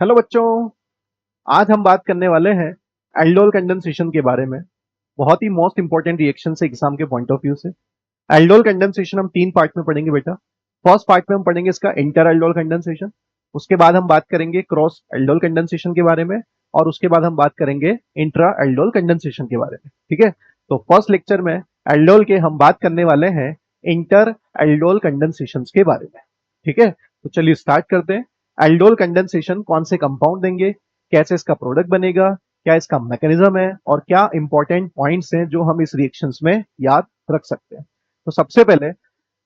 Hello बच्चों। आज हम बात करने वाले हैं एल्डोल कंडेंसेशन के बारे में। बहुत ही मोस्ट इंपॉर्टेंट रिएक्शन से एग्जाम के पॉइंट ऑफ व्यू से। एल्डोल कंडेंसेशन हम 3 पार्ट में पढ़ेंगे बेटा। फर्स्ट पार्ट में हम पढ़ेंगे इसका इंटर एल्डोल कंडेंसेशन। उसके बाद हम बात करेंगे क्रॉस एल्डोल कंडेंसेशन के बारे में। और उसके बाद हम बात करेंगे इंट्रा एल्डोल कंडेंसेशन के बारे में। ठीक है, तो फर्स्ट लेक्चर में एल्डोल के हम बात करने वाले हैं इंटर एल्डोल कंडेंसेशन के बारे में। ठीक है, तो चलिए स्टार्ट करते हैं। एल्डोल कंडेंसेशन कौन से कंपाउंड देंगे, कैसे इसका प्रोडक्ट बनेगा, क्या इसका मैकेनिज्म है और क्या इंपॉर्टेंट पॉइंट्स हैं जो हम इस रिएक्शंस में याद रख सकते हैं। तो सबसे पहले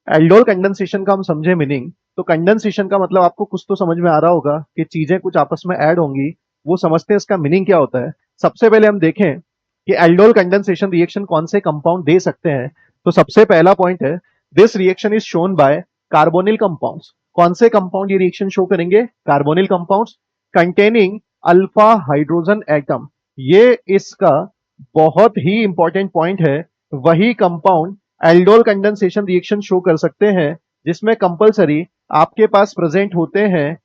एल्डोल कंडेंसेशन का हम समझे मीनिंग। तो कंडेंसेशन का मतलब आपको कुछ तो समझ में आ रहा होगा कि चीजें कुछ आपस में ऐड होंगी, वो समझते हैं इसका मीनिंग क्या होता है। सबसे पहले हम देखें कि एल्डोल कंडेंसेशन रिएक्शन कौन से कंपाउंड दे सकते हैं। तो सबसे पहला पॉइंट है, this reaction is shown by carbonyl compounds. कौन से कंपाउंड ये रिएक्शन शो करेंगे? Carbonyl compounds containing alpha hydrogen atom. ये इसका बहुत ही इंपॉर्टेंट पॉइंट है। वही compound aldol condensation reaction show कर सकते हैं जिसमें कंपलसरी आपके पास प्रेजेंट होते हैं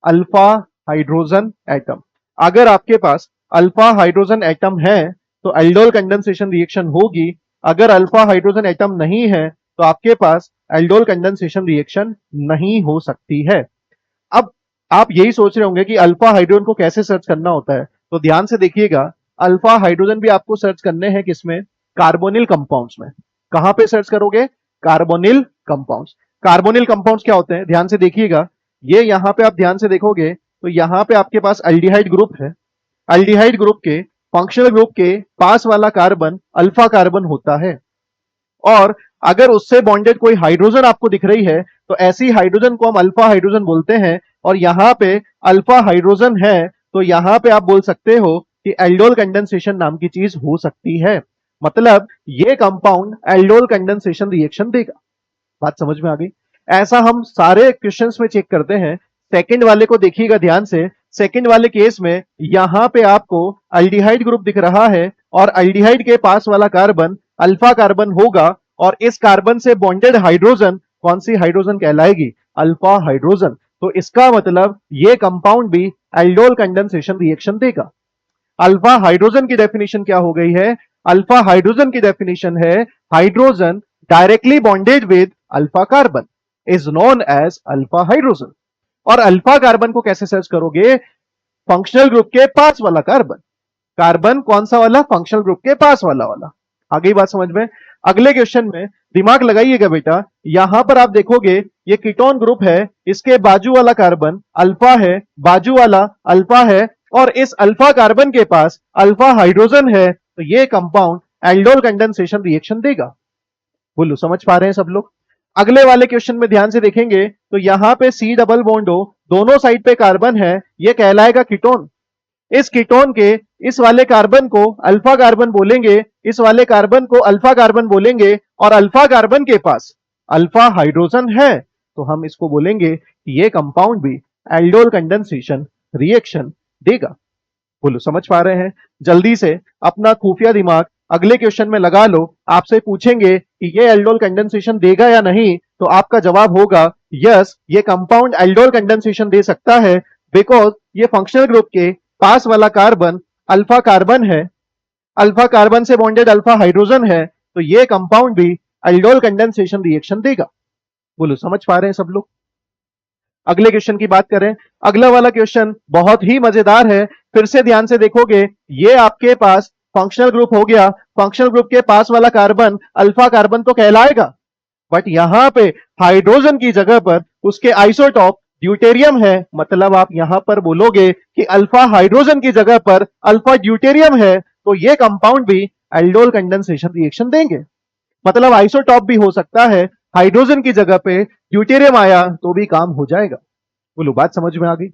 अल्फा हाइड्रोजन एटम। अगर आपके पास अल्फा हाइड्रोजन एटम है तो एल्डोल कंडेंसेशन रिएक्शन होगी। अगर अल्फा हाइड्रोजन एटम नहीं है तो आपके पास एल्डोल कंडेंसेशन रिएक्शन नहीं हो सकती है। अब आप यही सोच रहे होंगे कि अल्फा हाइड्रोजन को कैसे सर्च करना होता है। तो ध्यान से देखिएगा, अल्फा हाइड्रोजन भी आपको सर्च करने हैं किसमें? कार्बोनिल कंपाउंड्स में। कहां पे सर्च करोगे? Carbonyl compounds. कार्बोनिल कंपाउंड्स क्या होते हैं ध्यान से देखिएगा। ये यहां पे आप ध्यान से देखोगे तो यहां पे आपके पास अल्डिहाइड ग्रुप है। अल्डिहाइड ग्रुप के फंक्शनल ग्रुप के पास वाला कार्बन अल्फा कार्बन होता है। और अगर उससे बॉन्डेड कोई हाइड्रोजन आपको दिख रही है तो ऐसी हाइड्रोजन को हम अल्फा हाइड्रोजन बोलते हैं। और यहां पे अल्फा हाइड्रोजन है तो यहां पे आप बोल सकते हो कि एल्डोल कंडेंसेशन नाम की चीज हो सकती है। मतलब ये कंपाउंड एल्डोल कंडेंसेशन रिएक्शन देगा। बात समझ में आ गई? ऐसा हम सारे क्वेश्चंस में चेक करते हैं। सेकंड वाले को देखिएगा ध्यान से। सेकंड वाले केस में यहां पे आपको अल्डिहाइड ग्रुप दिख रहा है और अल्डिहाइड के पास वाला कार्बन अल्फा कार्बन होगा। और इस कार्बन से बॉन्डेड हाइड्रोजन कौन सी हाइड्रोजन कहलाएगी? Alpha hydrogen. तो इसका मतलब ये कंपाउंड भी एल्डोल कंडेंसेशन रिएक्शन देगा। अल्फा हाइड्रोजन की डेफिनेशन क्या हो गई है? अल्फा हाइड्रोजन की डेफिनेशन है hydrogen directly bonded with alpha carbon is known as alpha hydrogen. और अल्फा कार्बन को कैसे सर्च करोगे? फंक्शनल ग्रुप के पास वाला कार्बन। कार्बन कौन सा वाला? फंक्शनल ग्रुप के पास वाला वाला। आ गई बात समझ में? अगले क्वेश्चन में दिमाग लगाइएगा बेटा। यहां पर आप देखोगे ये कीटोन ग्रुप है, इसके बाजू वाला कार्बन अल्फा है, बाजू वाला अल्फा है और इस अल्फा कार्बन के पास अल्फा हाइड्रोजन है। तो ये कंपाउंड एल्डोल कंडेंसेशन रिएक्शन देगा। बोलो समझ पा रहे हैं सब लोग? अगले वाले क्वेश्चन में ध्यान से देखेंगे तो यहां पे सी डबल बॉन्ड हो, दोनों साइड पे कार्बन है, ये कहलाएगा कीटोन। इस कीटोन के इस वाले कार्बन को अल्फा कार्बन बोलेंगे, इस वाले कार्बन को अल्फा कार्बन बोलेंगे और अल्फा कार्बन के पास अल्फा हाइड्रोजन है। तो हम इसको बोलेंगे कि ये कंपाउंड भी एल्डोल कंडेंसेशन रिएक्शन देगा। बोलो समझ पा रहे हैं? जल्दी से अपना खुफिया दिमाग अगले क्वेश्चन में लगा लो। आपसे पूछेंगे कि ये एल्डोल कंडेंसेशन देगा या नहीं, तो आपका जवाब होगा यस, ये कंपाउंड एल्डोल कंडेंसेशन दे सकता है बिकॉज ये फंक्शनल ग्रुप के पास वाला कार्बन अल्फा कार्बन है, अल्फा कार्बन से बॉन्डेड अल्फा हाइड्रोजन है। तो ये कंपाउंड भी एल्डोल कंडेंसेशन रिएक्शन देगा। बोलो समझ पा रहे हैं सब लोग? अगले क्वेश्चन की बात करें। अगला वाला क्वेश्चन बहुत ही मजेदार है। फिर से ध्यान से देखोगे, ये आपके पास फंक्शनल ग्रुप हो गया। फंक्शनल ग्रुप के पास वाला कार्बन अल्फा कार्बन तो कहलाएगा, बट यहां पे हाइड्रोजन की जगह पर उसके आइसोटॉप ड्यूटेरियम है। मतलब आप यहां पर बोलोगे कि अल्फा हाइड्रोजन की जगह पर अल्फा ड्यूटेरियम है। तो ये कंपाउंड भी एल्डोल कंडेंसेशन रिएक्शन देंगे। मतलब आइसोटॉप भी हो सकता है, हाइड्रोजन की जगह पे ड्यूटेरियम आया तो भी काम हो जाएगा। बोलो बात समझ में आ गई?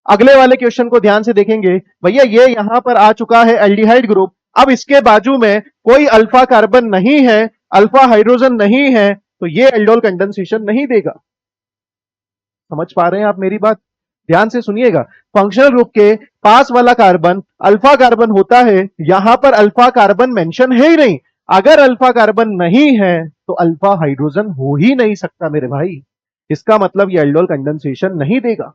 अगले वाले क्वेश्चन को ध्यान से देखेंगे। भैया ये यहां पर आ चुका है एल्डिहाइड ग्रुप, अब इसके बाजू में कोई अल्फा कार्बन नहीं है, अल्फा हाइड्रोजन नहीं है, तो ये एल्डोल कंडेंसेशन नहीं देगा। समझ पा रहे हैं आप मेरी बात? ध्यान से सुनिएगा। फंक्शनल ग्रुप के पास वाला कार्बन अल्फा कार्बन होता है, यहां पर अल्फा कार्बन मेंशन है ही नहीं। अगर अल्फा कार्बन नहीं है तो अल्फा हाइड्रोजन हो ही नहीं सकता मेरे भाई। इसका मतलब ये एल्डोल कंडेंसेशन नहीं देगा।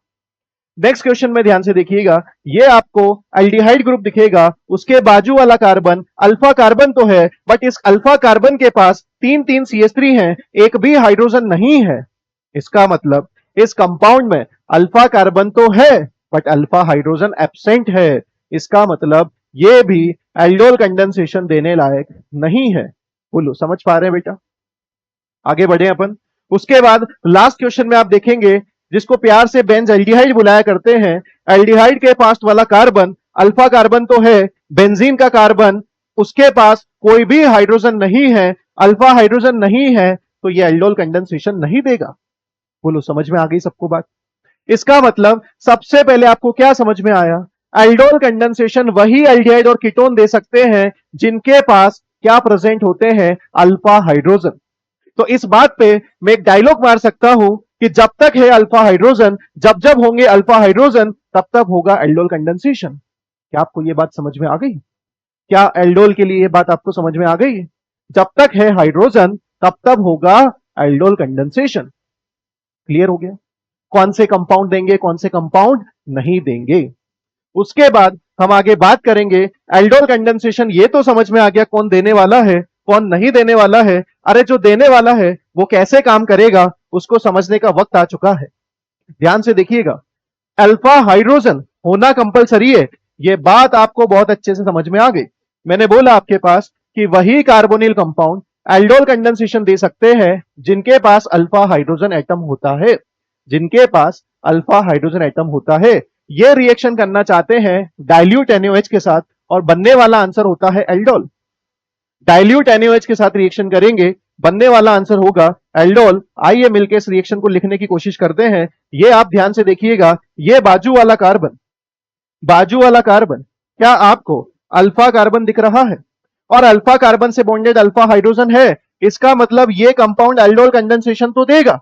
नेक्स्ट क्वेश्चन में ध्यान से देखिएगा, ये आपको एल्डिहाइड ग्रुप दिखेगा, उसके बाजू वाला कार्बन अल्फा कार्बन तो है, बट इस अल्फा कार्बन के पास तीन तीन CH3 हैं, एक भी हाइड्रोजन नहीं है। इसका मतलब इस कंपाउंड में अल्फा कार्बन तो है बट अल्फा हाइड्रोजन एब्सेंट है। इसका मतलब ये भी एल्डोल कंडेंसेशन देने लायक नहीं है। बोलो, समझ पा रहे हैं बेटा? आगे बढ़े अपन। उसके बाद लास्ट क्वेश्चन में आप देखेंगे, जिसको प्यार से बेंज एल्डिहाइड बुलाया करते हैं, एल्डिहाइड के पास वाला कार्बन अल्फा कार्बन तो है, बेंजीन का कार्बन उसके पास कोई भी हाइड्रोजन नहीं है, अल्फा हाइड्रोजन नहीं है, तो ये एल्डोल कंडेंसेशन नहीं देगा। बोलो, समझ में आ गई सबको बात? इसका मतलब सबसे पहले आपको क्या समझ में आया? एल्डोल कंडेंसेशन वही एल्डिहाइड और कीटोन दे सकते हैं जिनके पास क्या प्रेजेंट होते हैं? Alpha hydrogen. तो इस बात पे मैं एक डायलॉग मार सकता हूं कि जब तक है अल्फा हाइड्रोजन, जब जब होंगे अल्फा हाइड्रोजन, तब तब होगा एल्डोल कंडेंसेशन। क्या आपको यह बात समझ में आ गई? क्या एल्डोल के लिए यह बात आपको समझ में आ गई? जब तक है हाइड्रोजन तब तब होगा एल्डोल कंडेंसेशन। क्लियर हो गया? कौन से कंपाउंड देंगे, कौन से कंपाउंड नहीं देंगे। उसके बाद हम आगे बात करेंगे। एल्डोल कंडेंसेशन ये तो समझ में आ गया कौन देने वाला है, कौन नहीं देने वाला है। अरे जो देने वाला है वो कैसे काम करेगा, उसको समझने का वक्त आ चुका है। ध्यान से देखिएगा, अल्फा हाइड्रोजन होना कंपलसरी है, ये बात आपको बहुत अच्छे से समझ में आ गई। मैंने बोला आपके पास कि वही कार्बोनिल कंपाउंड एल्डोल कंडेंसेशन दे सकते हैं जिनके पास अल्फा हाइड्रोजन एटम होता है, जिनके पास अल्फा हाइड्रोजन एटम होता है। ये रिएक्शन करना चाहते हैं डाइल्यूट NaOH के साथ और बनने वाला आंसर होता है एल्डोल। डाइल्यूट NaOH के साथ रिएक्शन करेंगे, बनने वाला आंसर होगा एल्डोल। आइए मिलकर इस रिएक्शन को लिखने की कोशिश करते हैं। ये आप ध्यान से देखिएगा, ये बाजू वाला कार्बन, बाजू वाला कार्बन क्या आपको अल्फा कार्बन दिख रहा है? और अल्फा कार्बन से बॉन्डेड अल्फा हाइड्रोजन है। इसका मतलब ये कंपाउंड एल्डोल कंडेंसेशन तो देगा।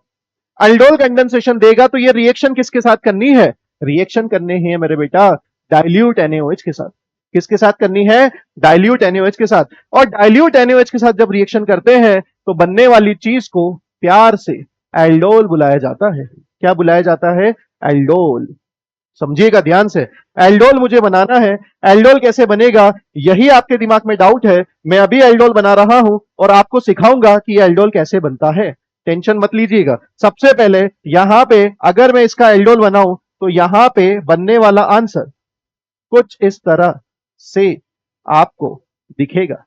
एल्डोल कंडेंसेशन देगा तो ये रिएक्शन किसके साथ करनी है? रिएक्शन करने है मेरे बेटा डाइल्यूट NaOH के साथ। किसके साथ करनी है? डाइल्यूट NaOH के साथ। और डाइल्यूट NaOH के साथ जब रिएक्शन करते हैं तो बनने वाली चीज को प्यार से एल्डोल बुलाया जाता है। क्या बुलाया जाता है? एल्डोल। समझिएगा ध्यान से, एल्डोल मुझे बनाना है। एल्डोल कैसे बनेगा, यही आपके दिमाग में डाउट है। मैं अभी एल्डोल बना रहा हूं और आपको सिखाऊंगा कि एल्डोल कैसे बनता है। टेंशन मत लीजिएगा। सबसे पहले यहां पे अगर मैं इसका एल्डोल बनाऊं तो यहां पे बनने वाला आंसर कुछ इस तरह से आपको दिखेगा।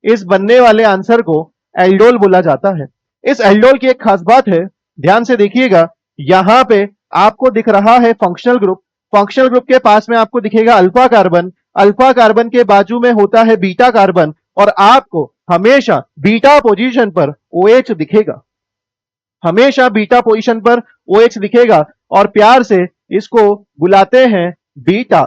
इस बनने वाले आंसर को एल्डोल बोला जाता है। इस एल्डोल की एक खास बात है, ध्यान से देखिएगा, यहां पे आपको दिख रहा है फंक्शनल ग्रुप। फंक्शनल ग्रुप के पास में आपको दिखेगा अल्फा कार्बन। अल्फा कार्बन के बाजू में होता है बीटा कार्बन और आपको हमेशा बीटा पोजीशन पर OH दिखेगा। हमेशा बीटा पोजीशन पर OH दिखेगा और प्यार से इसको बुलाते हैं बीटा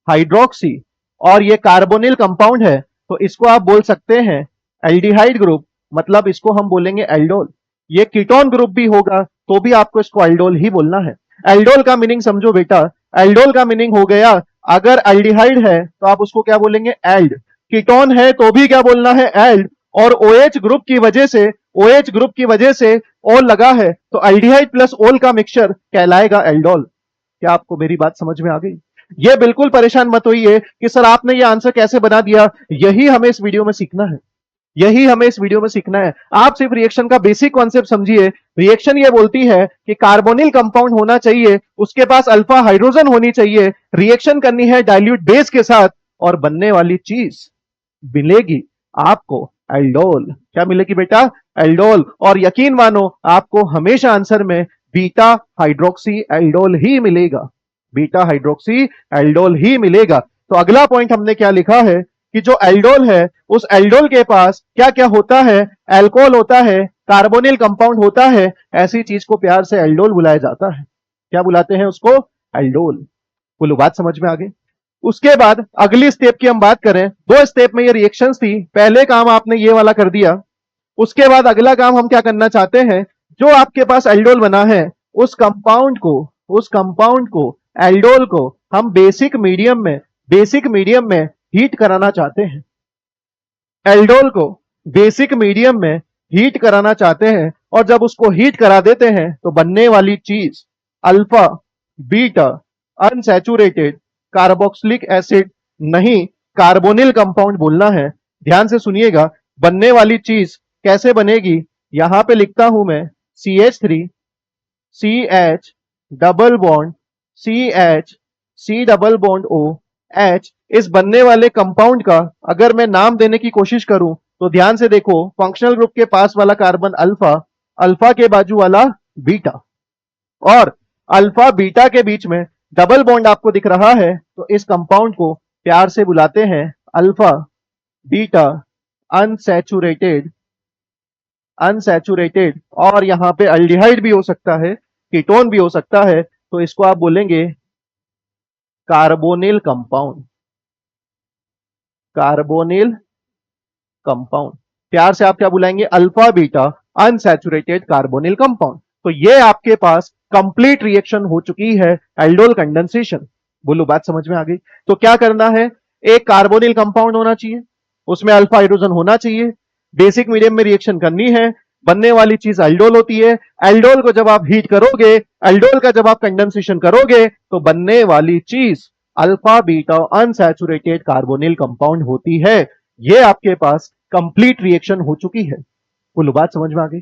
हाइड्रोक्सी। और ये कार्बोनिल कंपाउंड है तो इसको आप बोल सकते हैं एल्डिहाइड ग्रुप, मतलब इसको हम बोलेंगे एल्डोल। ये कीटोन ग्रुप भी होगा तो भी आपको इसको एल्डोल ही बोलना है। एल्डोल का मीनिंग समझो बेटा, एल्डोल का मीनिंग हो गया अगर एल्डिहाइड है तो आप उसको क्या बोलेंगे? एल्ड। कीटोन है तो भी क्या बोलना है? एल्ड। और OH ग्रुप की वजह से, OH ग्रुप की वजह से ओल लगा है तो एल्डिहाइड प्लस ओल का मिक्सचर कहलाएगा एल्डोल। क्या आपको मेरी बात समझ में आ गई? ये बिल्कुल परेशान मत होइए कि सर आपने ये आंसर कैसे बना दिया। यही हमें इस वीडियो में सीखना है, यही हमें इस वीडियो में सीखना है। आप सिर्फ रिएक्शन का बेसिक कॉन्सेप्ट समझिए। रिएक्शन ये बोलती है कि कार्बोनिल कंपाउंड होना चाहिए, उसके पास अल्फा हाइड्रोजन होनी चाहिए, रिएक्शन करनी है डाइल्यूट बेस के साथ और बनने वाली चीज मिलेगी आपको एल्डोल। क्या मिलेगी बेटा? एल्डोल। और यकीन मानो आपको हमेशा आंसर में बीटा हाइड्रोक्सी एल्डोल ही मिलेगा, बीटा हाइड्रोक्सी एल्डोल ही मिलेगा। तो अगला पॉइंट हमने क्या लिखा है कि जो एल्डोल है उस एल्डोल के पास क्या क्या होता है? अल्कोहल होता है, कार्बोनिल कंपाउंड होता है। ऐसी चीज को प्यार से एल्डोल बुलाया जाता है। क्या बुलाते हैं उसको? एल्डोल। बोलो, बात समझ में आ गई? उसके बाद अगली स्टेप की हम बात करें, 2 स्टेप में ये रिएक्शंस थी। पहले काम आपने ये वाला कर दिया। उसके बाद अगला काम हम क्या करना चाहते हैं, जो आपके पास एल्डोल बना है उस कंपाउंड को, उस कंपाउंड को, एल्डोल को हम बेसिक मीडियम में हीट कराना चाहते हैं। एल्डोल को बेसिक मीडियम में हीट कराना चाहते हैं और जब उसको हीट करा देते हैं तो बनने वाली चीज alpha beta unsaturated carboxylic acid नहीं, कार्बोनिल कंपाउंड बोलना है। ध्यान से सुनिएगा, बनने वाली चीज कैसे बनेगी, यहां पे लिखता हूं मैं CH3 CH double bond CH C double bond O H। इस बनने वाले कंपाउंड का अगर मैं नाम देने की कोशिश करूं तो ध्यान से देखो, फंक्शनल ग्रुप के पास वाला कार्बन अल्फा, अल्फा के बाजू वाला बीटा, और अल्फा बीटा के बीच में डबल बॉन्ड आपको दिख रहा है, तो इस कंपाउंड को प्यार से बुलाते हैं अल्फा बीटा अनसैचुरेटेड, अनसैचुरेटेड। और यहां पे अल्डिहाइड भी हो सकता है, कीटोन भी हो सकता है, तो इसको आप बोलेंगे कार्बोनिल कंपाउंड, कार्बोनिल कंपाउंड। प्यार से आप क्या बुलाएंगे, alpha beta unsaturated carbonyl compound. तो ये आपके पास कंप्लीट रिएक्शन हो चुकी है, एल्डोल कंडेंसेशन। बोलो बात समझ में आ गई? तो क्या करना है, एक कार्बोनिल कंपाउंड होना चाहिए, उसमें अल्फा हाइड्रोजन होना चाहिए, बेसिक मीडियम में रिएक्शन करनी है, बनने वाली चीज एल्डोल होती है। एल्डोल को जब आप हीट करोगे, एल्डोल का जब आप कंडेंसेशन करोगे, तो बनने वाली चीज alpha beta unsaturated carbonyl compound होती है। ये आपके पास कंप्लीट रिएक्शन हो चुकी है। बोलो बात समझ में आ गई?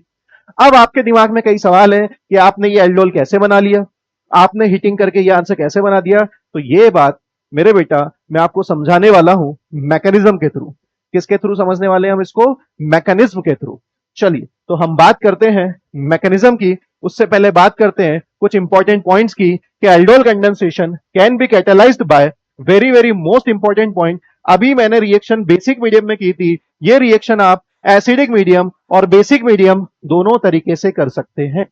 अब आपके दिमाग में कई सवाल है कि आपने ये एल्डोल कैसे बना लिया, आपने हीटिंग करके ये आंसर कैसे बना दिया। तो ये बात मेरे बेटा मैं आपको समझाने वाला हूं मैकेनिज्म के थ्रू। किसके थ्रू समझने वाले हैं हम इसको? मैकेनिज्म के थ्रू। चलिए तो हम बात करते हैं मैकेनिज्म की। उससे पहले बात करते हैं कुछ इंपॉर्टेंट पॉइंट्स की कि aldol condensation can be catalysed by, very very most important point. अभी मैंने रिएक्शन बेसिक मीडियम में की थी, ये रिएक्शन आप एसिडिक मीडियम और बेसिक मीडियम दोनों तरीके से कर सकते हैं।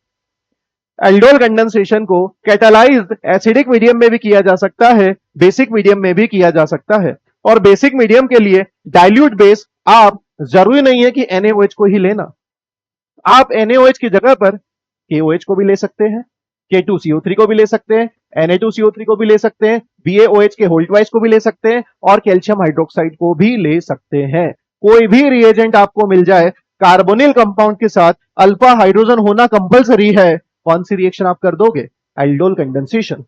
एल्डोल कंडेंसेशन को कैटालाइज्ड एसिडिक मीडियम में भी किया जा सकता है, बेसिक मीडियम में भी किया जा सकता है। और बेसिक मीडियम के लिए डाइल्यूट बेस आप जरूरी नहीं है कि NaOH को ही लेना, आप NaOH की जगह पर KOH को भी ले सकते हैं, K2CO3 को भी ले सकते हैं, Na2CO3 को भी ले सकते हैं, BaOH के होल ट्वाइस को भी ले सकते हैं, और कैल्शियम हाइड्रोक्साइड को भी ले सकते हैं। कोई भी रिएजेंट आपको मिल जाए, कार्बोनिल कंपाउंड के साथ अल्फा हाइड्रोजन होना कंपलसरी है, कौन सी रिएक्शन आप कर दोगे? Aldol condensation.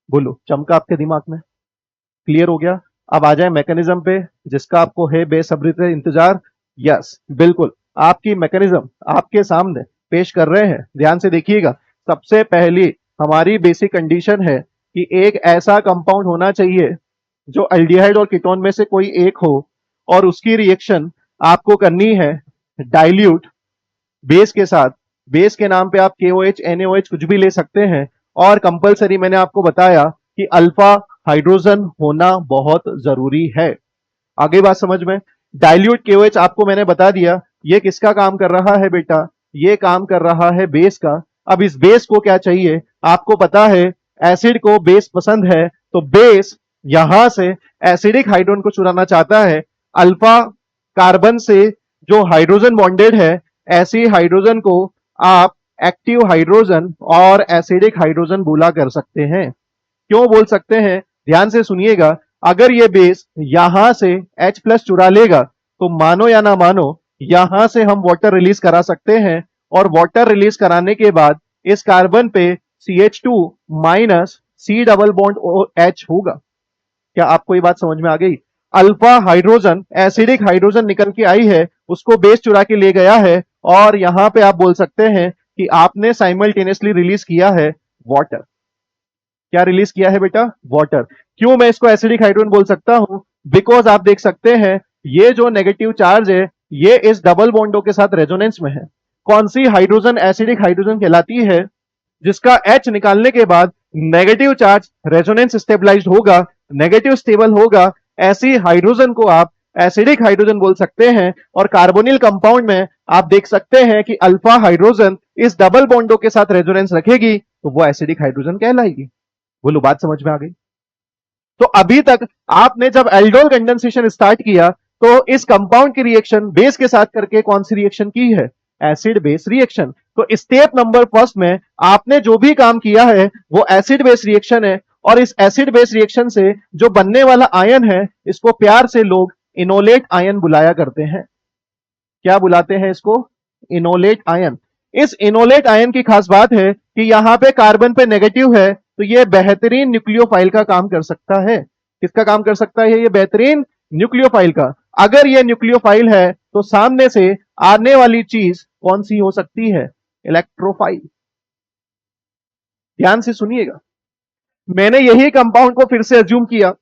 बोलो चमका आपके दिमाग में? क्लियर हो गया? अब आ जाए मैकेनिज्म पे, जिसका आपको है बेसब्री से इंतजार। यस बिल्कुल, आपकी मैकेनिज्म आपके सामने पेश कर रहे हैं, ध्यान से देखिएगा। सबसे पहली हमारी बेसिक कंडीशन है कि एक ऐसा कंपाउंड होना चाहिए जो अल्डिहाइड और कीटोन में से कोई एक हो, और उसकी रिएक्शन आपको करनी है डाइल्यूट बेस के साथ। बेस के नाम पे आप KOH NaOH कुछ भी ले सकते हैं, और कंपलसरी मैंने आपको बताया कि अल्फा हाइड्रोजन होना बहुत जरूरी है। आगे बात समझ में? डाइल्यूट KOH आपको मैंने बता दिया, ये किसका काम कर रहा है बेटा? ये काम कर रहा है बेस का। अब इस बेस को क्या चाहिए? आपको पता है एसिड को बेस पसंद है, तो बेस यहां से एसिडिक हाइड्रोजन को चुराना चाहता है। अल्फा कार्बन से जो हाइड्रोजन बॉन्डेड है, ऐसी हाइड्रोजन को आप एक्टिव हाइड्रोजन और एसिडिक हाइड्रोजन बोला कर सकते हैं। क्यों बोल सकते हैं? ध्यान से सुनिएगा, अगर ये बेस यहां से H+ चुरा लेगा, तो मानो या ना मानो यहां से हम वाटर रिलीज करा सकते हैं, और वाटर रिलीज कराने के बाद इस कार्बन पे CH2 minus C double bond OH होगा। क्या आपको ये बात समझ में आ गई? अल्फा हाइड्रोजन एसिडिक हाइड्रोजन निकल के आई है, उसको बेस चुरा के ले गया है, और यहां पे आप बोल सकते हैं कि आपने साइमल्टेनियसली रिलीज किया है वाटर। क्या रिलीज किया है बेटा? वाटर। क्यों मैं इसको एसिडिक हाइड्रोजन बोल सकता हूं? बिकॉज आप देख सकते हैं ये जो नेगेटिव चार्ज है, ये इस डबल बॉन्डों के साथ रेजोनेंस में है। कौन सी हाइड्रोजन एसिडिक हाइड्रोजन कहलाती है? जिसका H निकालने के बाद नेगेटिव चार्ज रेजोनेंस स्टेबलाइज्ड होगा, नेगेटिव स्टेबल होगा, ऐसी हाइड्रोजन को आप एसिडिक हाइड्रोजन बोल सकते हैं। और कार्बोनिल कंपाउंड में आप देख सकते हैं कि अल्फा हाइड्रोजन इस डबल बॉन्डों के साथ रेजोनेंस रखेगी, तो वो एसिडिक हाइड्रोजन कहलाएगी। बोलो बात समझ में आ गई? तो अभी तक आपने जब एल्डोल कंडेंसेशन स्टार्ट किया, तो इस कंपाउंड की रिएक्शन बेस के साथ करके कौन सी रिएक्शन की है? Acid base reaction. तो स्टेप नंबर फर्स्ट में आपने जो भी काम किया है वो एसिड बेस रिएक्शन है, और इस एसिड बेस रिएक्शन से जो बनने वाला आयन है, इसको प्यार से लोग इनोलेट आयन बुलाया करते हैं। क्या बुलाते हैं इसको? Enolate ion. इस इनोलेट आयन की खास बात है कि यहां पे कार्बन पे नेगेटिव है, तो ये बेहतरीन न्यूक्लियोफाइल का काम कर सकता है। किसका काम कर सकता है? ये बेहतरीन न्यूक्लियोफाइल का। अगर ये न्यूक्लियोफाइल है तो सामने से आने वाली चीज कौन सी हो सकती है? इलेक्ट्रोफाइल। ध्यान से सुनिएगा, मैंने यही कंपाउंड को फिर से अज्यूम किया।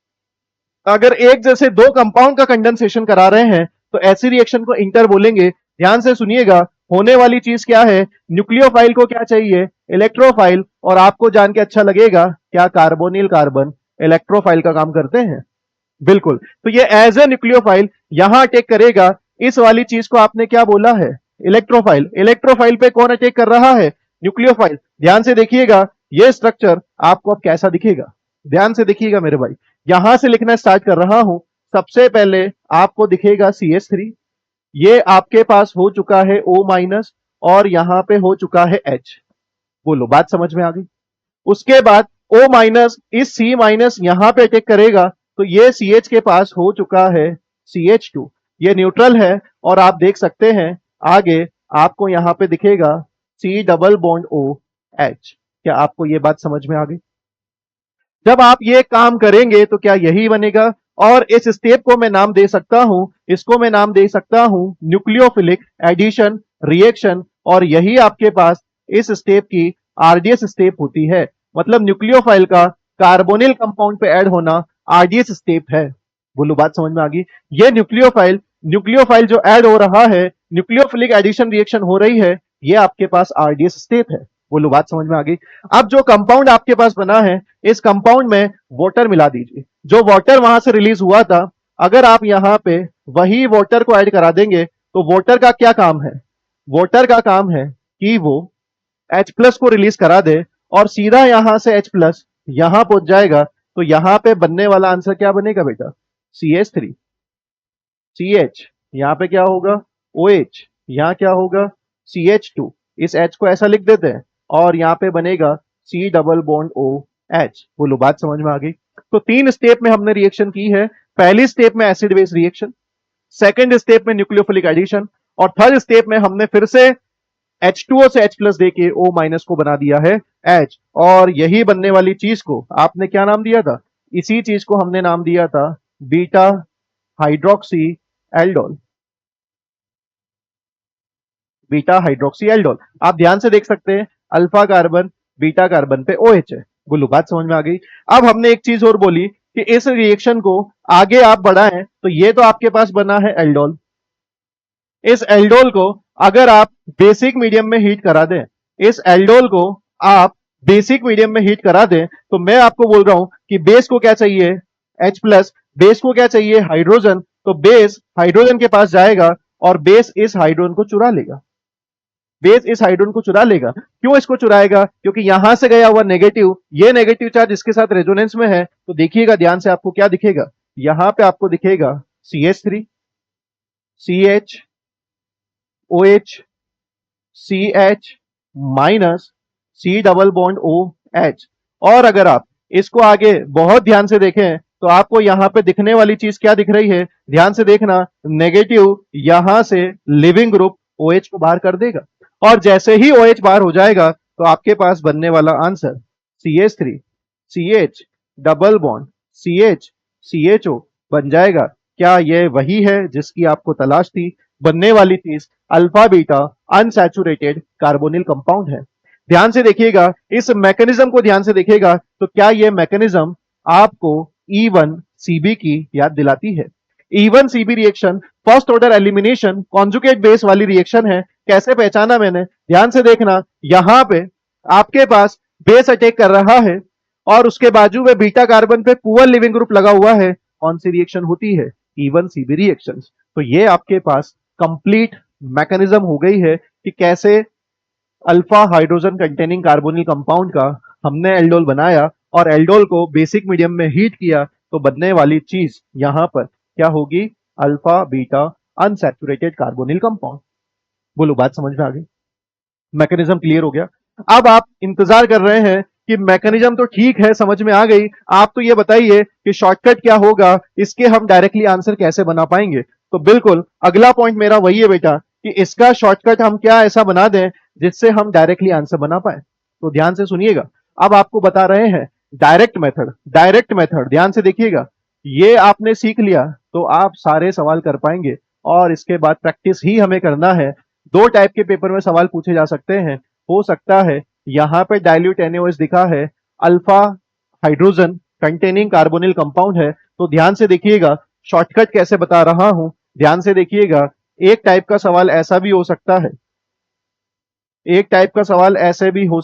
अगर एक जैसे दो कंपाउंड का कंडेंसेशन करा रहे हैं तो ऐसी रिएक्शन को इंटर बोलेंगे। ध्यान से सुनिएगा, होने वाली चीज क्या है? न्यूक्लियोफाइल को क्या चाहिए? इलेक्ट्रोफाइल। और आपको जान के अच्छा लगेगा, क्या कार्बोनिल कार्बन इलेक्ट्रोफाइल का काम करते हैं? बिल्कुल। तो ये एज ए न्यूक्लियोफाइल यहां अटैक करेगा। इस वाली चीज को आपने क्या बोला है? इलेक्ट्रोफाइल। इलेक्ट्रोफाइल पे कौन अटैक कर रहा है? न्यूक्लियोफाइल। ध्यान से देखिएगा, ये स्ट्रक्चर आपको अब कैसा दिखेगा? ध्यान से देखिएगा मेरे भाई, यहां से लिखना स्टार्ट कर रहा हूं। सबसे पहले आपको दिखेगा CH3, ये आपके पास हो चुका है O- और यहां पे हो चुका है H। बोलो, बात समझ में आ गई? उसके बाद O- इस C- यहां पे अटैक करेगा तो ये CH के पास हो चुका है CH2, ये न्यूट्रल है। और आप देख सकते हैं आगे आपको यहां पे दिखेगा C डबल बॉन्ड OH। क्या आपको ये बात समझ में आ गई? जब आप ये काम करेंगे तो क्या यही बनेगा? और इस स्टेप को मैं नाम दे सकता हूं, इसको मैं नाम दे सकता हूं न्यूक्लियोफिलिक एडिशन रिएक्शन। और यही आपके पास इस स्टेप की आरडीएस स्टेप होती है। मतलब न्यूक्लियोफाइल का कार्बोनिल कंपाउंड पे ऐड होना आरडीएस स्टेप है। बोलो, बात समझ में आ गई? ये न्यूक्लियोफाइल न्यूक्लियोफाइल जो ऐड हो रहा है, न्यूक्लियोफिलिक एडिशन रिएक्शन हो रही है, ये आपके पास आरडीएस स्टेप है। बोलो, बात समझ में आ गई? अब जो कंपाउंड आपके पास बना है, इस कंपाउंड में वाटर मिला दीजिए। जो वाटर वहां से रिलीज हुआ था, अगर आप यहां पे वही वाटर को ऐड करा देंगे तो वाटर का क्या काम है? वाटर का काम है कि वो H+ को रिलीज करा दे और सीधा यहां से H+ यहां पहुंच जाएगा। तो यहां पे बनने वाला आंसर क्या बनेगा बेटा? CH3 CH। यहां पे क्या होगा? OH। यहां क्या होगा? CH2। इस H को ऐसा लिख देते हैं और यहां पे बनेगा C डबल बॉन्ड OH। बोलो, बात समझ में आ गई? तो 3 स्टेप में हमने रिएक्शन की है। पहली स्टेप में acid base reaction, second step में न्यूक्लियोफिलिक एडिशन, और थर्ड स्टेप में हमने फिर से H2O से H+ देके O- को बना दिया है H। और यही बनने वाली चीज को आपने क्या नाम दिया था? इसी चीज को हमने नाम दिया था beta hydroxy aldol. Beta hydroxy aldol. आप ध्यान से देख सकते हैं, अल्फा कार्बन बीटा कार्बन पे OH है। बोलो, बात समझ में आ गई? अब हमने एक चीज और बोली कि इस रिएक्शन को आगे आप बढ़ाएं तो ये तो आपके पास बना है एल्डोल। इस एल्डोल को अगर आप बेसिक मीडियम में हीट करा दें, इस एल्डोल को आप बेसिक मीडियम में हीट करा दें, तो मैं आपको बोल रहा हूं कि बेस को क्या चाहिए? H+। बेस को क्या चाहिए? हाइड्रोजन। तो बेस हाइड्रोजन के पास जाएगा और बेस इस हाइड्रोजन को चुरा लेगा। बेस इस हाइड्रोजन को चुरा लेगा। क्यों इसको चुराएगा? क्योंकि यहां से गया हुआ नेगेटिव, ये नेगेटिव चार्ज इसके साथ रेजोनेंस में है। तो देखिएगा ध्यान से, आपको क्या दिखेगा? यहां पे आपको दिखेगा CH3 CH OH CH minus C double bond OH। और अगर आप इसको आगे बहुत ध्यान से देखें तो आपको यहां पे दिखने वाली चीज क्या दिख रही है? ध्यान से देखना, नेगेटिव यहां से लिविंग ग्रुप OH को बाहर कर देगा। और जैसे ही OH बाहर हो जाएगा तो आपके पास बनने वाला answer CH3 CH double bond CH CHO बन जाएगा। क्या यह वही है जिसकी आपको तलाश थी? बनने वाली चीज alpha beta unsaturated carbonyl compound है। ध्यान से देखिएगा, इस मैकेनिज्म को ध्यान से देखिएगा तो क्या यह मैकेनिज्म आपको E1CB की याद दिलाती है? E1CB reaction first order elimination conjugate base वाली रिएक्शन है। कैसे पहचाना मैंने? ध्यान से देखना, यहां पे आपके पास बेस अटैक कर रहा है और उसके बाजू में बीटा कार्बन पे पुअर लिविंग ग्रुप लगा हुआ है। कौन सी रिएक्शन होती है? E1CB reaction. तो ये आपके पास कंप्लीट मैकेनिज्म हो गई है कि कैसे alpha hydrogen containing carbonyl compound का हमने एल्डोल बनाया और एल्डोल को बेसिक मीडियम में हीट किया तो बनने वाली चीज यहां पर क्या होगी? Alpha beta unsaturated carbonyl compound. बोलो, बात समझ में आ गई? मैकेनिज्म क्लियर हो गया? अब आप इंतजार कर रहे हैं कि मैकेनिज्म तो ठीक है, समझ में आ गई, आप तो ये बताइए कि शॉर्टकट क्या होगा, इसके हम डायरेक्टली आंसर कैसे बना पाएंगे? तो बिल्कुल अगला पॉइंट मेरा वही है बेटा कि इसका शॉर्टकट हम क्या ऐसा बना दें जिससे हम डायरेक्टली आंसर बना पाए। तो ध्यान से सुनिएगा, अब आपको बता रहे हैं डायरेक्ट मेथड। डायरेक्ट मेथड ध्यान से देखिएगा, ये आपने सीख लिया तो आप सारे सवाल कर पाएंगे और इसके बाद प्रैक्टिस ही हमें करना है। दो टाइप के पेपर में सवाल पूछे जा सकते हैं। हो सकता है यहां पे डाइल्यूट NaOH दिखा है, alpha hydrogen containing carbonyl compound है, तो ध्यान से देखिएगा शॉर्टकट कैसे बता रहा हूं, ध्यान से देखिएगा। एक टाइप का सवाल ऐसा भी हो सकता है, एक टाइप का सवाल ऐसे भी हो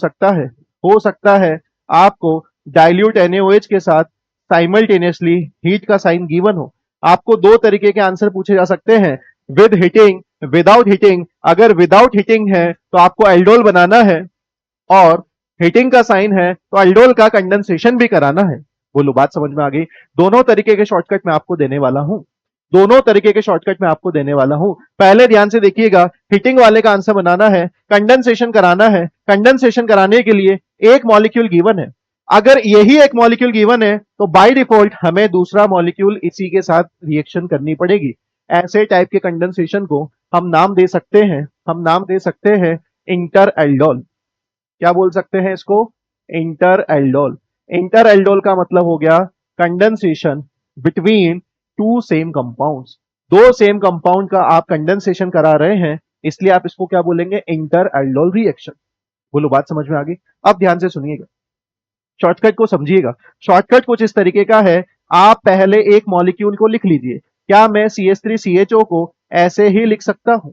सकता है आपको डाइल्यूट NaOH के साथ साइमल्टेनियसली हीट का साइन गिवन हो। आपको दो तरीके के आंसर पूछे जा सकते हैं, विद हीटिंग, विदाउट हीटिंग। अगर विदाउट हीटिंग है तो आपको एल्डोल बनाना है और हीटिंग का साइन है तो एल्डोल का कंडेंसेशन भी कराना है। बोलो बात समझ में आ गई? दोनों तरीके के शॉर्टकट मैं आपको देने वाला हूं, दोनों तरीके के शॉर्टकट मैं आपको देने वाला हूं। पहले ध्यान से देखिएगा, हीटिंग वाले का आंसर बनाना है, कंडेंसेशन कराना है। कंडेंसेशन कराने के लिए एक मॉलिक्यूल गिवन है। अगर यही एक मॉलिक्यूल गिवन है तो बाय डिफॉल्ट हमें दूसरा मॉलिक्यूल इसी के साथ रिएक्शन करनी पड़ेगी। ऐसे टाइप के कंडेंसेशन को हम नाम दे सकते हैं, हम नाम दे सकते हैं इंटर एल्डोल। क्या बोल सकते हैं इसको? Inter aldol. इंटर एल्डोल का मतलब हो गया condensation between two same compounds. दो सेम कंपाउंड का आप कंडेंसेशन करा रहे हैं, इसलिए आप इसको क्या बोलेंगे? Inter aldol reaction. बोलो बात समझ में आ गई? अब ध्यान से सुनिएगा, शॉर्टकट को समझिएगा। शॉर्टकट कुछ इस तरीके का है, आप पहले एक मॉलिक्यूल को लिख लीजिए। क्या मैं CH3CHO को ऐसे ही लिख सकता हूं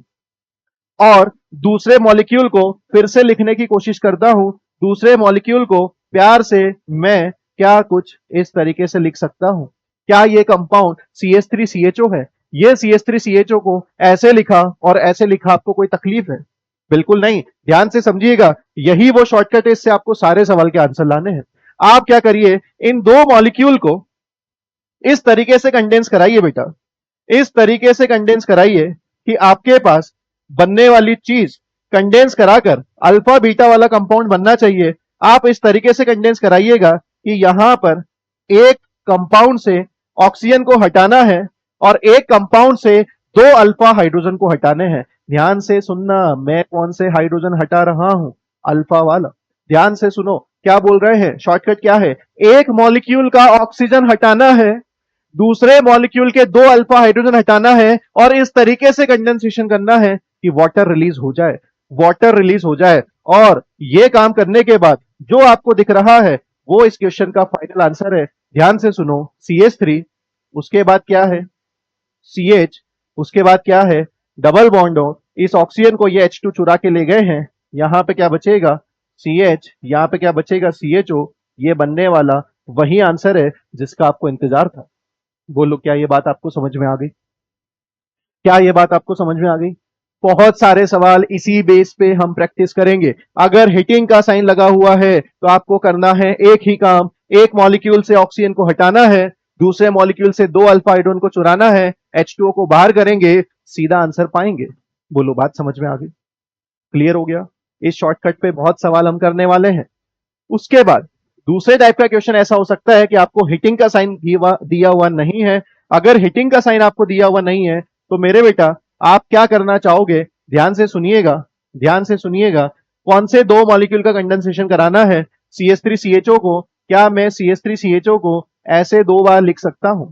और दूसरे मॉलिक्यूल को फिर से लिखने की कोशिश करता हूं? दूसरे मॉलिक्यूल को प्यार से मैं क्या कुछ इस तरीके से लिख सकता हूं? क्या ये कंपाउंड CH3CHO है? ये CH3CHO को ऐसे लिखा और ऐसे लिखा, आपको कोई तकलीफ है? बिल्कुल नहीं। ध्यान से समझिएगा, यही वो शॉर्टकट है, इससे आपको सारे सवाल के आंसर लाने हैं। आप क्या करिए, इन दो मॉलिक्यूल को इस तरीके से कंडेंस कराइए बेटा, इस तरीके से कंडेंस कराइए कि आपके पास बनने वाली चीज कंडेंस कराकर अल्फा बीटा वाला कंपाउंड बनना चाहिए। आप इस तरीके से कंडेंस कराइएगा कि यहां पर एक कंपाउंड से ऑक्सीजन को हटाना है और एक कंपाउंड से दो अल्फा हाइड्रोजन को हटाने हैं। ध्यान से सुनना, मैं कौन से हाइड्रोजन हटा रहा हूं? अल्फा वाला। ध्यान से सुनो क्या बोल रहे हैं, शॉर्टकट क्या है? एक मॉलिक्यूल का ऑक्सीजन हटाना है, दूसरे मॉलिक्यूल के दो अल्फा हाइड्रोजन हटाना है और इस तरीके से कंडेंसेशन करना है कि वाटर रिलीज हो जाए, वाटर रिलीज हो जाए। और ये काम करने के बाद जो आपको दिख रहा है वो इस क्वेश्चन का फाइनल आंसर है। ध्यान से सुनो, CH3, उसके बाद क्या है? CH, उसके बाद क्या है? डबल बॉन्ड हो, इस ऑक्सीजन को ये H2 चुरा के ले गए हैं, यहां पे क्या बचेगा? CH, यहां पे क्या बचेगा? CHO। ये बनने वाला वही आंसर है जिसका आपको इंतजार था। बोलो क्या ये बात आपको समझ में आ गई? क्या ये बात आपको समझ में आ गई? बहुत सारे सवाल इसी बेस पे हम प्रैक्टिस करेंगे। अगर हिटिंग का साइन लगा हुआ है तो आपको करना है एक ही काम, एक मॉलिक्यूल से ऑक्सीजन को हटाना है, दूसरे मॉलिक्यूल से दो अल्फा हाइड्रोजन को चुराना है, H2O को बाहर करेंगे, सीधा आंसर पाएंगे। बोलो बात समझ में आ गई? क्लियर हो गया? इस शॉर्टकट पे बहुत सवाल हम करने वाले हैं। उसके बाद दूसरे टाइप का क्वेश्चन ऐसा हो सकता है कि आपको हिटिंग का साइन दिया हुआ नहीं है। अगर हिटिंग का साइन आपको दिया हुआ नहीं है तो मेरे बेटा आप क्या करना चाहोगे? ध्यान से सुनिएगा, ध्यान से सुनिएगा। कौन से दो मॉलिक्यूल का कंडेंसेशन कराना है? CH3CHO को। क्या मैं CH3CHO को ऐसे दो बार लिख सकता हूं?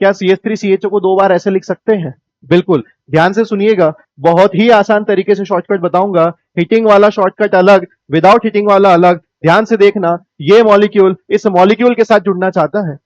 क्या CH3CHO को दो बार ऐसे लिख सकते हैं? बिल्कुल। ध्यान से सुनिएगा, बहुत ही आसान तरीके से शॉर्टकट बताऊंगा। हिटिंग वाला शॉर्टकट अलग, विदाउट हिटिंग वाला अलग। ध्यान से देखना, ये मॉलिक्यूल इस मॉलिक्यूल के साथ जुड़ना चाहता है,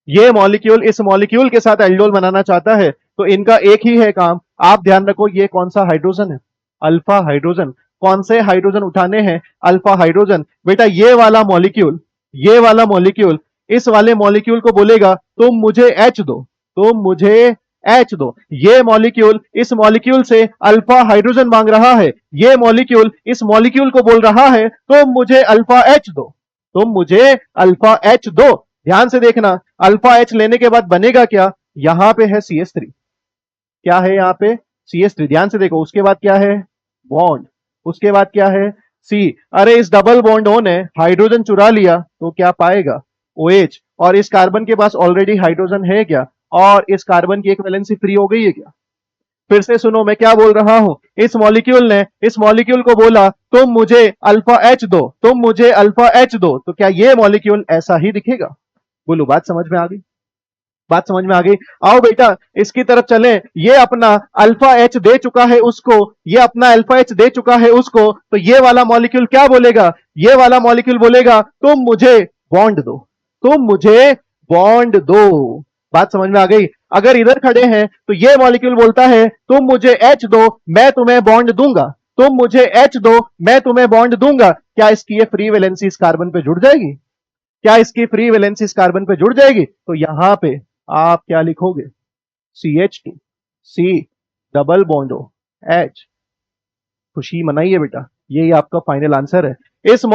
ये मॉलिक्यूल इस मॉलिक्यूल के साथ एल्डोल बनाना चाहता है, तो इनका एक ही है काम। आप ध्यान रखो, ये कौन सा हाइड्रोजन है? Alpha hydrogen. कौन से हाइड्रोजन उठाने हैं? Alpha hydrogen. बेटा ये वाला मॉलिक्यूल, ये वाला मॉलिक्यूल इस वाले मॉलिक्यूल को बोलेगा तुम मुझे H दो, तुम मुझे H दो। ये मॉलिक्यूल इस मॉलिक्यूल से अल्फा हाइड्रोजन मांग रहा है, ये मॉलिक्यूल इस मॉलिक्यूल को बोल रहा है तुम मुझे अल्फा H दो, तुम मुझे अल्फा H दो। ध्यान से देखना, अल्फा H लेने के बाद बनेगा क्या? यहां पे है CH3। क्या है यहाँ पे? CH3। ध्यान से देखो, उसके बाद क्या है? बॉन्ड। उसके बाद क्या है? C। अरे इस डबल बॉन्ड O ने हाइड्रोजन चुरा लिया तो क्या पाएगा? OH। और इस कार्बन के पास ऑलरेडी हाइड्रोजन है क्या? और इस कार्बन की एक वैलेंसी फ्री हो गई है क्या? फिर से सुनो मैं क्या बोल रहा हूं। इस मॉलिक्यूल ने इस मॉलिक्यूल को बोला तुम मुझे अल्फा एच दो, तुम मुझे अल्फा एच दो, तो क्या ये मॉलिक्यूल ऐसा ही दिखेगा? बोलो बात समझ में आ गई? बात समझ में आ गई? आओ बेटा इसकी तरफ चलें। ये अपना अल्फा एच दे चुका है उसको, ये अपना अल्फा एच दे चुका है उसको, तो ये वाला मॉलिक्यूल क्या बोलेगा? ये वाला मॉलिक्यूल बोलेगा तुम मुझे बॉन्ड दो, तुम मुझे बॉन्ड दो। बात समझ में आ गई? अगर इधर खड़े हैं तो ये मॉलिक्यूल बोलता है तुम मुझे एच दो, मैं तुम्हें बॉन्ड दूंगा, तुम मुझे एच दो, मैं तुम्हें बॉन्ड दूंगा। क्या इसकी ये फ्री वैलेंसी इस कार्बन पे जुड़ जाएगी? क्या इसकी फ्री वैलेंसी इस कार्बन पे जुड़ जाएगी? तो यहां पे आप क्या लिखोगे? CH2 C double bond O H। खुशी मनाइए बेटा, यही आपका फाइनल आंसर है। इस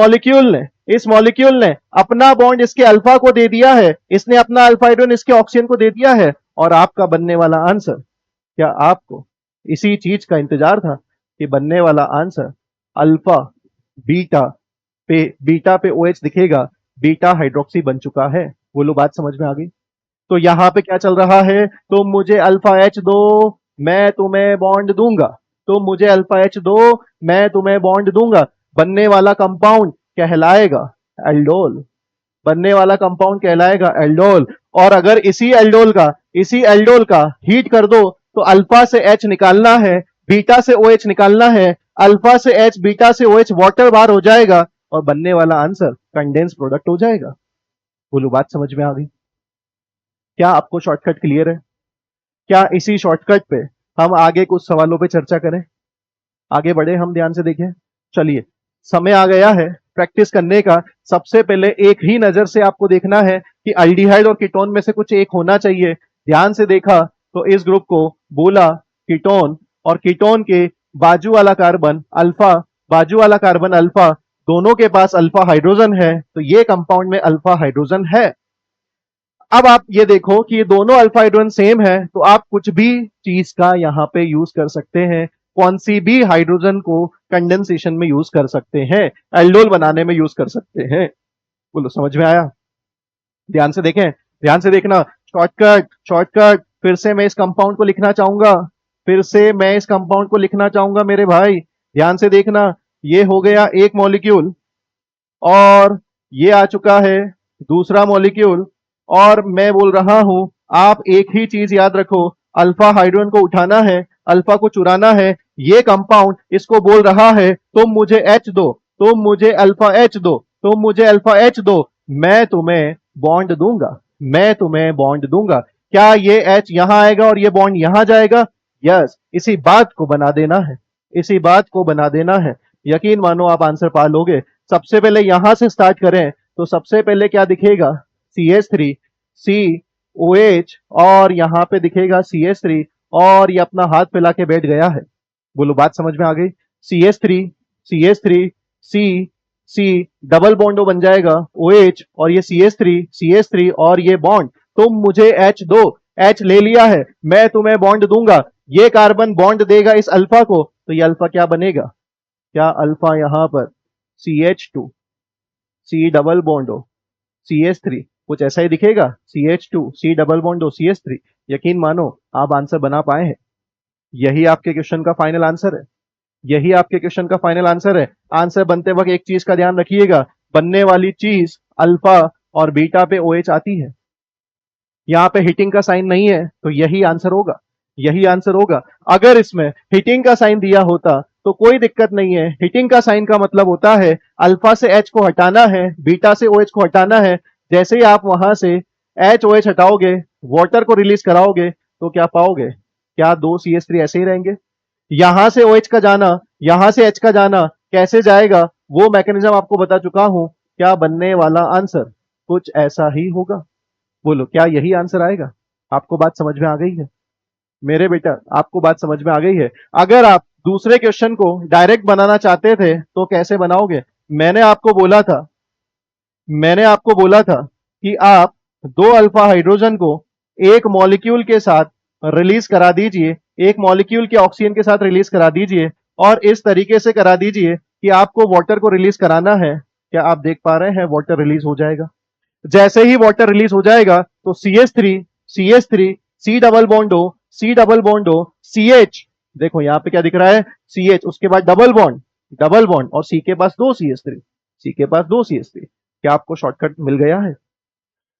मॉलिक्यूल ने अपना बॉन्ड इसके अल्फा को दे दिया है, इसने अपना अल्फा हाइड्रोजन इसके ऑक्सीजन को दे दिया है, और आपका बनने वाला आंसर, क्या आपको इसी चीज का इंतजार था कि बनने वाला आंसर अल्फा बीटा पे OH दिखेगा, बीटा हाइड्रोक्सी बन चुका है। बोलो बात समझ में आ गई? तो यहां पे क्या चल रहा है? तुम मुझे अल्फा एच दो, मैं तुम्हें बॉन्ड दूंगा, तुम मुझे अल्फा एच दो, मैं तुम्हें बॉन्ड दूंगा। बनने वाला कंपाउंड कहलाएगा एल्डोल, बनने वाला कंपाउंड कहलाएगा एल्डोल। और अगर इसी एल्डोल का हीट कर दो तो अल्फा से एच निकालना है, बीटा से OH निकालना है, अल्फा से एच, बीटा से OH, वाटर बार हो जाएगा, और बनने वाला आंसर कंडेंस प्रोडक्ट हो जाएगा। बोलो बात समझ में आ गई? क्या आपको शॉर्टकट क्लियर है? क्या इसी शॉर्टकट पे हम आगे कुछ सवालों पे चर्चा करें? आगे बढ़े हम, ध्यान से देखें। चलिए समय आ गया है प्रैक्टिस करने का। सबसे पहले एक ही नजर से आपको देखना है कि अल्डिहाइड और कीटोन में से कुछ एक होना चाहिए। ध्यान से देखा तो इस ग्रुप को बोला कीटोन, और कीटोन के बाजू वाला कार्बन अल्फा, बाजू वाला कार्बन अल्फा, दोनों के पास अल्फा हाइड्रोजन है, तो ये कंपाउंड में अल्फा हाइड्रोजन है। अब आप ये देखो कि ये दोनों अल्फा हाइड्रोजन सेम है, तो आप कुछ भी चीज का यहां पे यूज कर सकते हैं, कौन सी भी हाइड्रोजन को कंडेंसेशन में यूज कर सकते हैं, एल्डोल बनाने में यूज कर सकते हैं। बोलो समझ में आया? ध्यान से देखें, ध्यान से देखना। शॉर्टकट फिर से मैं इस कंपाउंड को लिखना चाहूंगा, फिर से मैं इस कंपाउंड को लिखना चाहूंगा मेरे भाई। ध्यान से देखना, ये हो गया एक मॉलिक्यूल, और ये आ चुका है दूसरा मॉलिक्यूल, और मैं बोल रहा हूं आप एक ही चीज याद रखो, अल्फा हाइड्रोजन को उठाना है, अल्फा को चुराना है। ये कंपाउंड इसको बोल रहा है तुम मुझे H दो, तुम मुझे अल्फा H दो, तुम मुझे अल्फा H दो, मैं तुम्हें बॉन्ड दूंगा, मैं तुम्हें बॉन्ड दूंगा। क्या ये H यहां आएगा और ये बॉन्ड यहां जाएगा? यस, इसी बात को बना देना है, इसी बात को बना देना है। यकीन मानो आप आंसर पा लोगे। सबसे पहले यहां से स्टार्ट करें तो सबसे पहले क्या दिखेगा? CH3 COH, और यहां पे दिखेगा CH3, और ये अपना हाथ फैला के बैठ गया है। बोलो बात समझ में आ गई? CH3 C डबल बॉन्ड बन जाएगा OH, और ये CH3 और ये बॉन्ड, तुम मुझे H दो, H ले लिया है, मैं तुम्हें बॉन्ड दूंगा। ये कार्बन बॉन्ड देगा इस अल्फा को, तो ये अल्फा क्या बनेगा? क्या अल्फा यहां पर CH2 C डबल बॉन्ड हो CH3, कुछ ऐसा ही दिखेगा, CH2 C डबल बॉन्ड हो CH3। यकीन मानो आप आंसर बना पाए हैं। यही आपके क्वेश्चन का फाइनल आंसर है, यही आपके क्वेश्चन का फाइनल आंसर है। आंसर बनते वक्त एक चीज का ध्यान रखिएगा, बनने वाली चीज अल्फा और बीटा पे OH आती है, यहां पे हिटिंग का साइन नहीं है, तो यही आंसर होगा, यही आंसर होगा। अगर इसमें हिटिंग का साइन दिया होता तो कोई दिक्कत नहीं है। हिटिंग का साइन का मतलब होता है अल्फा से H को हटाना है, बीटा से OH को हटाना है। जैसे ही आप वहां से HOH हटाओगे, वाटर को रिलीज कराओगे, तो क्या पाओगे? क्या दो CH3 ऐसे ही रहेंगे? यहां से OH का जाना, यहां से H का जाना कैसे जाएगा, वो मैकेनिज्म आपको बता चुका हूं। क्या बनने वाला आंसर कुछ ऐसा ही होगा। बोलो क्या यही आंसर आएगा? आपको बात समझ में आ गई है मेरे बेटा? आपको बात समझ में आ गई है? अगर आप दूसरे क्वेश्चन को डायरेक्ट बनाना चाहते थे तो कैसे बनाओगे? मैंने आपको बोला था, मैंने आपको बोला था कि आप दो अल्फा हाइड्रोजन को एक मॉलिक्यूल के साथ रिलीज करा दीजिए, एक मॉलिक्यूल के ऑक्सीजन के साथ रिलीज करा दीजिए, और इस तरीके से करा दीजिए कि आपको वाटर को रिलीज कराना है। क्या आप देख पा रहे हैं? वाटर रिलीज हो जाएगा। जैसे ही वाटर रिलीज हो जाएगा तो CH3 C डबल बॉन्ड हो सी डबल बॉन्ड हो, सी एच, देखो यहाँ पे क्या दिख रहा है, सी एच, उसके बाद डबल बॉन्ड और सी के पास दो सी एस थ्री, सी के पास दो सी एस थ्री। क्या आपको शॉर्टकट मिल गया है?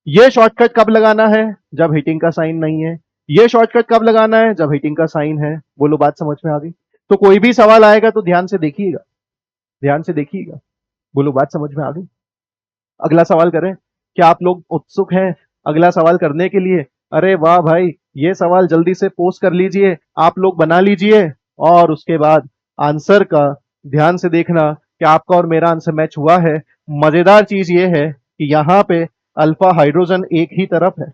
ये शॉर्टकट कब लगाना है? जब हिटिंग का साइन नहीं है। ये शॉर्टकट कब लगाना है? जब हिटिंग का साइन है। बोलो बात समझ में आ गई? तो कोई भी सवाल आएगा तो ध्यान से देखिएगा, ध्यान से देखिएगा। बोलो बात समझ में आ गई? अगला सवाल करें। क्या आप लोग उत्सुक हैं अगला सवाल करने के लिए? अरे वाह भाई, ये सवाल जल्दी से पोस्ट कर लीजिए, आप लोग बना लीजिए और उसके बाद आंसर का ध्यान से देखना कि आपका और मेरा आंसर मैच हुआ है। मजेदार चीज ये है कि यहाँ पे अल्फा हाइड्रोजन एक ही तरफ है,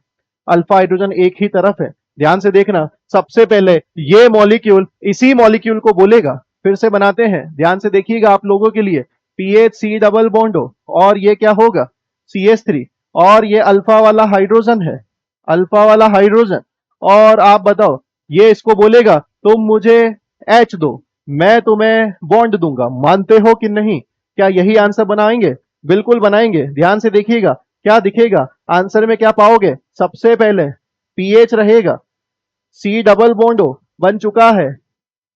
अल्फा हाइड्रोजन एक ही तरफ है। ध्यान से देखना, सबसे पहले ये मॉलिक्यूल इसी मॉलिक्यूल को बोलेगा। फिर से बनाते हैं, ध्यान से देखिएगा आप लोगों के लिए। पीएच सी डबल बॉन्ड हो और ये क्या होगा, सी एच थ्री, और ये अल्फा वाला हाइड्रोजन है, अल्फा वाला हाइड्रोजन। और आप बताओ, ये इसको बोलेगा तुम मुझे एच दो, मैं तुम्हें बॉन्ड दूंगा। मानते हो कि नहीं? क्या यही आंसर बनाएंगे? बिल्कुल बनाएंगे। ध्यान से देखिएगा, क्या दिखेगा आंसर में, क्या पाओगे? सबसे पहले पीएच रहेगा, सी डबल बॉन्ड हो बन चुका है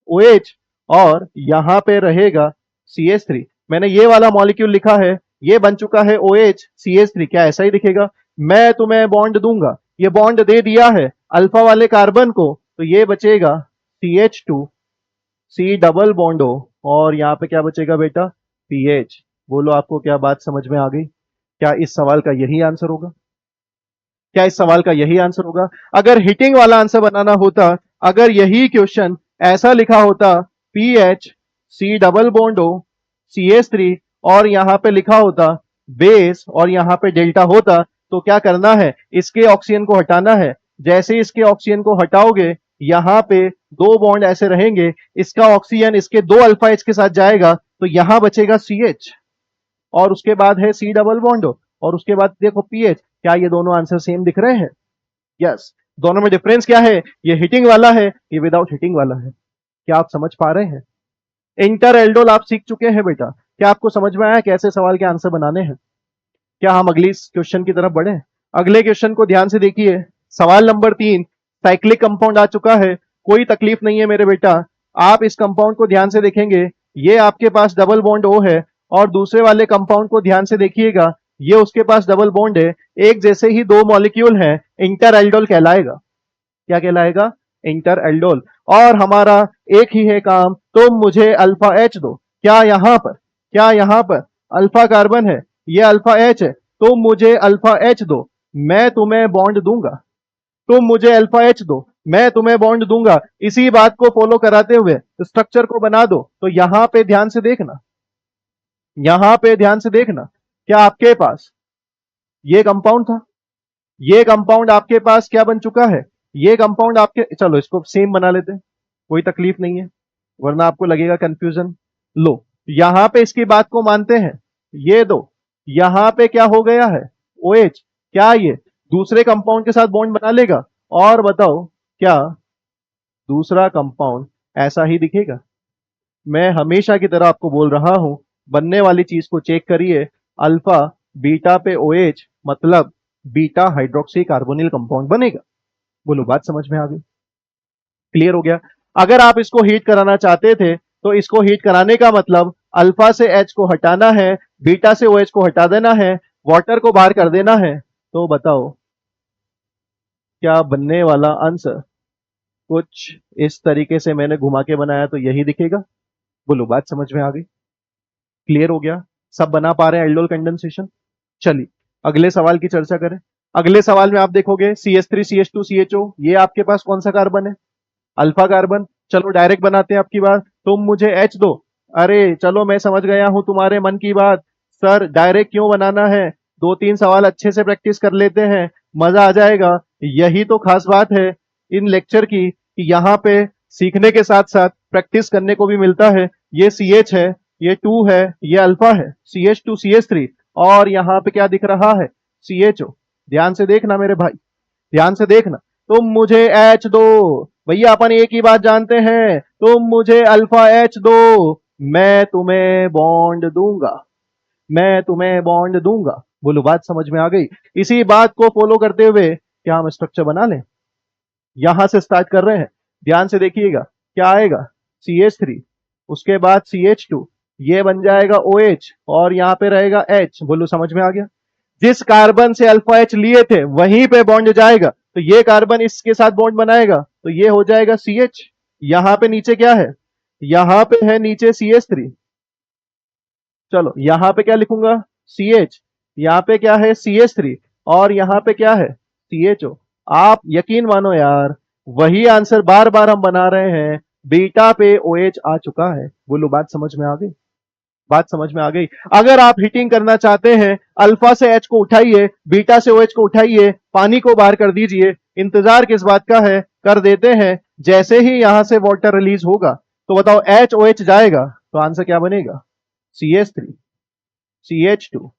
OH, और यहां पे रहेगा CH3। मैंने ये वाला मॉलिक्यूल लिखा है, ये बन चुका है OH CH3। क्या ऐसा ही दिखेगा? मैं तुम्हें बॉन्ड दूंगा, ये बॉन्ड दे दिया है अल्फा वाले कार्बन को, तो ये बचेगा CH2 C डबल बॉन्ड हो, और यहाँ पे क्या बचेगा बेटा, PH। बोलो आपको क्या बात समझ में आ गई? क्या इस सवाल का यही आंसर होगा? क्या इस सवाल का यही आंसर होगा? अगर हिटिंग वाला आंसर बनाना होता, अगर यही क्वेश्चन ऐसा लिखा होता, पीएच सी डबल बॉन्ड हो CH3 और यहां पे लिखा होता बेस और यहां पे डेल्टा होता, तो क्या करना है, इसके ऑक्सीजन को हटाना है। जैसे ही इसके ऑक्सीजन को हटाओगे, यहां पे दो बॉन्ड ऐसे रहेंगे, इसका ऑक्सीजन इसके दो अल्फा एच के साथ जाएगा, तो यहां बचेगा CH, और उसके बाद है सी डबल बॉन्ड, और उसके बाद देखो पीएच। क्या ये दोनों आंसर सेम दिख रहे हैं? यस। दोनों में डिफरेंस क्या है? ये हिटिंग वाला है, ये विदाउट हिटिंग वाला है। क्या आप समझ पा रहे हैं? इंटर एल्डोल आप सीख चुके हैं बेटा। क्या आपको समझ में आया कैसे सवाल के आंसर बनाने हैं? क्या हम अगली क्वेश्चन की तरफ बढ़े? अगले क्वेश्चन को ध्यान से देखिए। सवाल नंबर 3, साइक्लिक कंपाउंड आ चुका है। कोई तकलीफ नहीं है मेरे बेटा, आप इस कंपाउंड को ध्यान से देखेंगे। ये आपके पास डबल बॉन्ड O है, और दूसरे वाले कंपाउंड को ध्यान से देखिएगा, ये उसके पास डबल बॉन्ड है। एक जैसे ही दो मॉलिक्यूल हैं, इंटर एल्डोल कहलाएगा। क्या कहलाएगा? Inter aldol. और हमारा एक ही है काम, तुम मुझे अल्फा एच दो। क्या यहां पर, क्या यहां पर अल्फा कार्बन है, ये अल्फा एच है, तुम मुझे अल्फा एच दो, मैं तुम्हें बॉन्ड दूंगा। तुम मुझे अल्फा एच दो, मैं तुम्हें बॉन्ड दूंगा। इसी बात को फॉलो कराते हुए स्ट्रक्चर को बना दो। तो यहां पे ध्यान से देखना, यहां पे ध्यान से देखना, क्या आपके पास ये कंपाउंड था, ये कंपाउंड आपके पास क्या बन चुका है, ये कंपाउंड आपके, चलो इसको सेम बना लेते हैं, कोई तकलीफ नहीं है, वरना आपको लगेगा कंफ्यूजन। लो, यहां पे इसकी बात को मानते हैं, ये दो, यहां पे क्या हो गया है, OH। क्या ये दूसरे कंपाउंड के साथ बॉन्ड बना लेगा? और बताओ, क्या दूसरा कंपाउंड ऐसा ही दिखेगा? मैं हमेशा की तरह आपको बोल रहा हूं, बनने वाली चीज को चेक करिए। अल्फा बीटा पे OH, मतलब बीटा हाइड्रोक्सी कार्बोनिल कंपाउंड बनेगा। बोलो बात समझ में आ गई? क्लियर हो गया? अगर आप इसको हीट कराना चाहते थे, तो इसको हीट कराने का मतलब अल्फा से H को हटाना है, बीटा से OH को हटा देना है, वाटर को बाहर कर देना है। तो बताओ, क्या बनने वाला आंसर कुछ इस तरीके से मैंने घुमा के बनाया तो यही दिखेगा? बोलो बात समझ में आ गई? क्लियर हो गया? सब बना पा रहे हैं एल्डोल कंडेंसेशन? चलिए अगले सवाल की चर्चा करें। अगले सवाल में आप देखोगे CH3 CH2 CHO, ये आपके पास कौन सा कार्बन है? Alpha carbon. चलो डायरेक्ट बनाते हैं आपकी बात, तुम मुझे H दो। अरे चलो मैं समझ गया हूं तुम्हारे मन की बात, सर डायरेक्ट क्यों बनाना है, दो तीन सवाल अच्छे से प्रैक्टिस कर लेते हैं, मजा आ जाएगा। यही तो खास बात है इन लेक्चर की, कि यहाँ पे सीखने के साथ साथ प्रैक्टिस करने को भी मिलता है। ये CH है, ये 2 है, ये अल्फा है, CH2 CH3, और यहाँ पे क्या दिख रहा है, CHO। ध्यान से देखना मेरे भाई, ध्यान से देखना। तुम मुझे H दो, भैया अपन एक ही बात जानते हैं, तुम मुझे अल्फा H दो, मैं तुम्हें बॉन्ड दूंगा, मैं तुम्हें बॉन्ड दूंगा। बोलो बात समझ में आ गई? इसी बात को फॉलो करते हुए क्या हम स्ट्रक्चर बना लें? यहां से स्टार्ट कर रहे हैं, ध्यान से देखिएगा क्या आएगा, CH3, उसके बाद CH2, ये बन जाएगा OH और यहां पे रहेगा H। बोलो समझ में आ गया? जिस कार्बन से अल्फा H लिए थे वहीं पे बॉन्ड जाएगा, तो ये कार्बन इसके साथ बॉन्ड बनाएगा, तो ये हो जाएगा CH। यहां पे नीचे क्या है, यहां पे है नीचे CH3। चलो यहां पे क्या लिखूंगा, CH, यहां पे क्या है CH3 और यहां पे क्या है CHO। आप यकीन मानो यार, वही आंसर बार बार हम बना रहे हैं, बीटा पे OH आ चुका है। बोलो बात समझ में आ गई? बात समझ में आ गई? अगर आप हीटिंग करना चाहते हैं, अल्फा से H को उठाइए, बीटा से OH को उठाइए, पानी को बाहर कर दीजिए, इंतजार किस बात का है, कर देते हैं। जैसे ही यहां से वाटर रिलीज होगा तो बताओ HOH जाएगा, तो आंसर क्या बनेगा, CH3, CH2,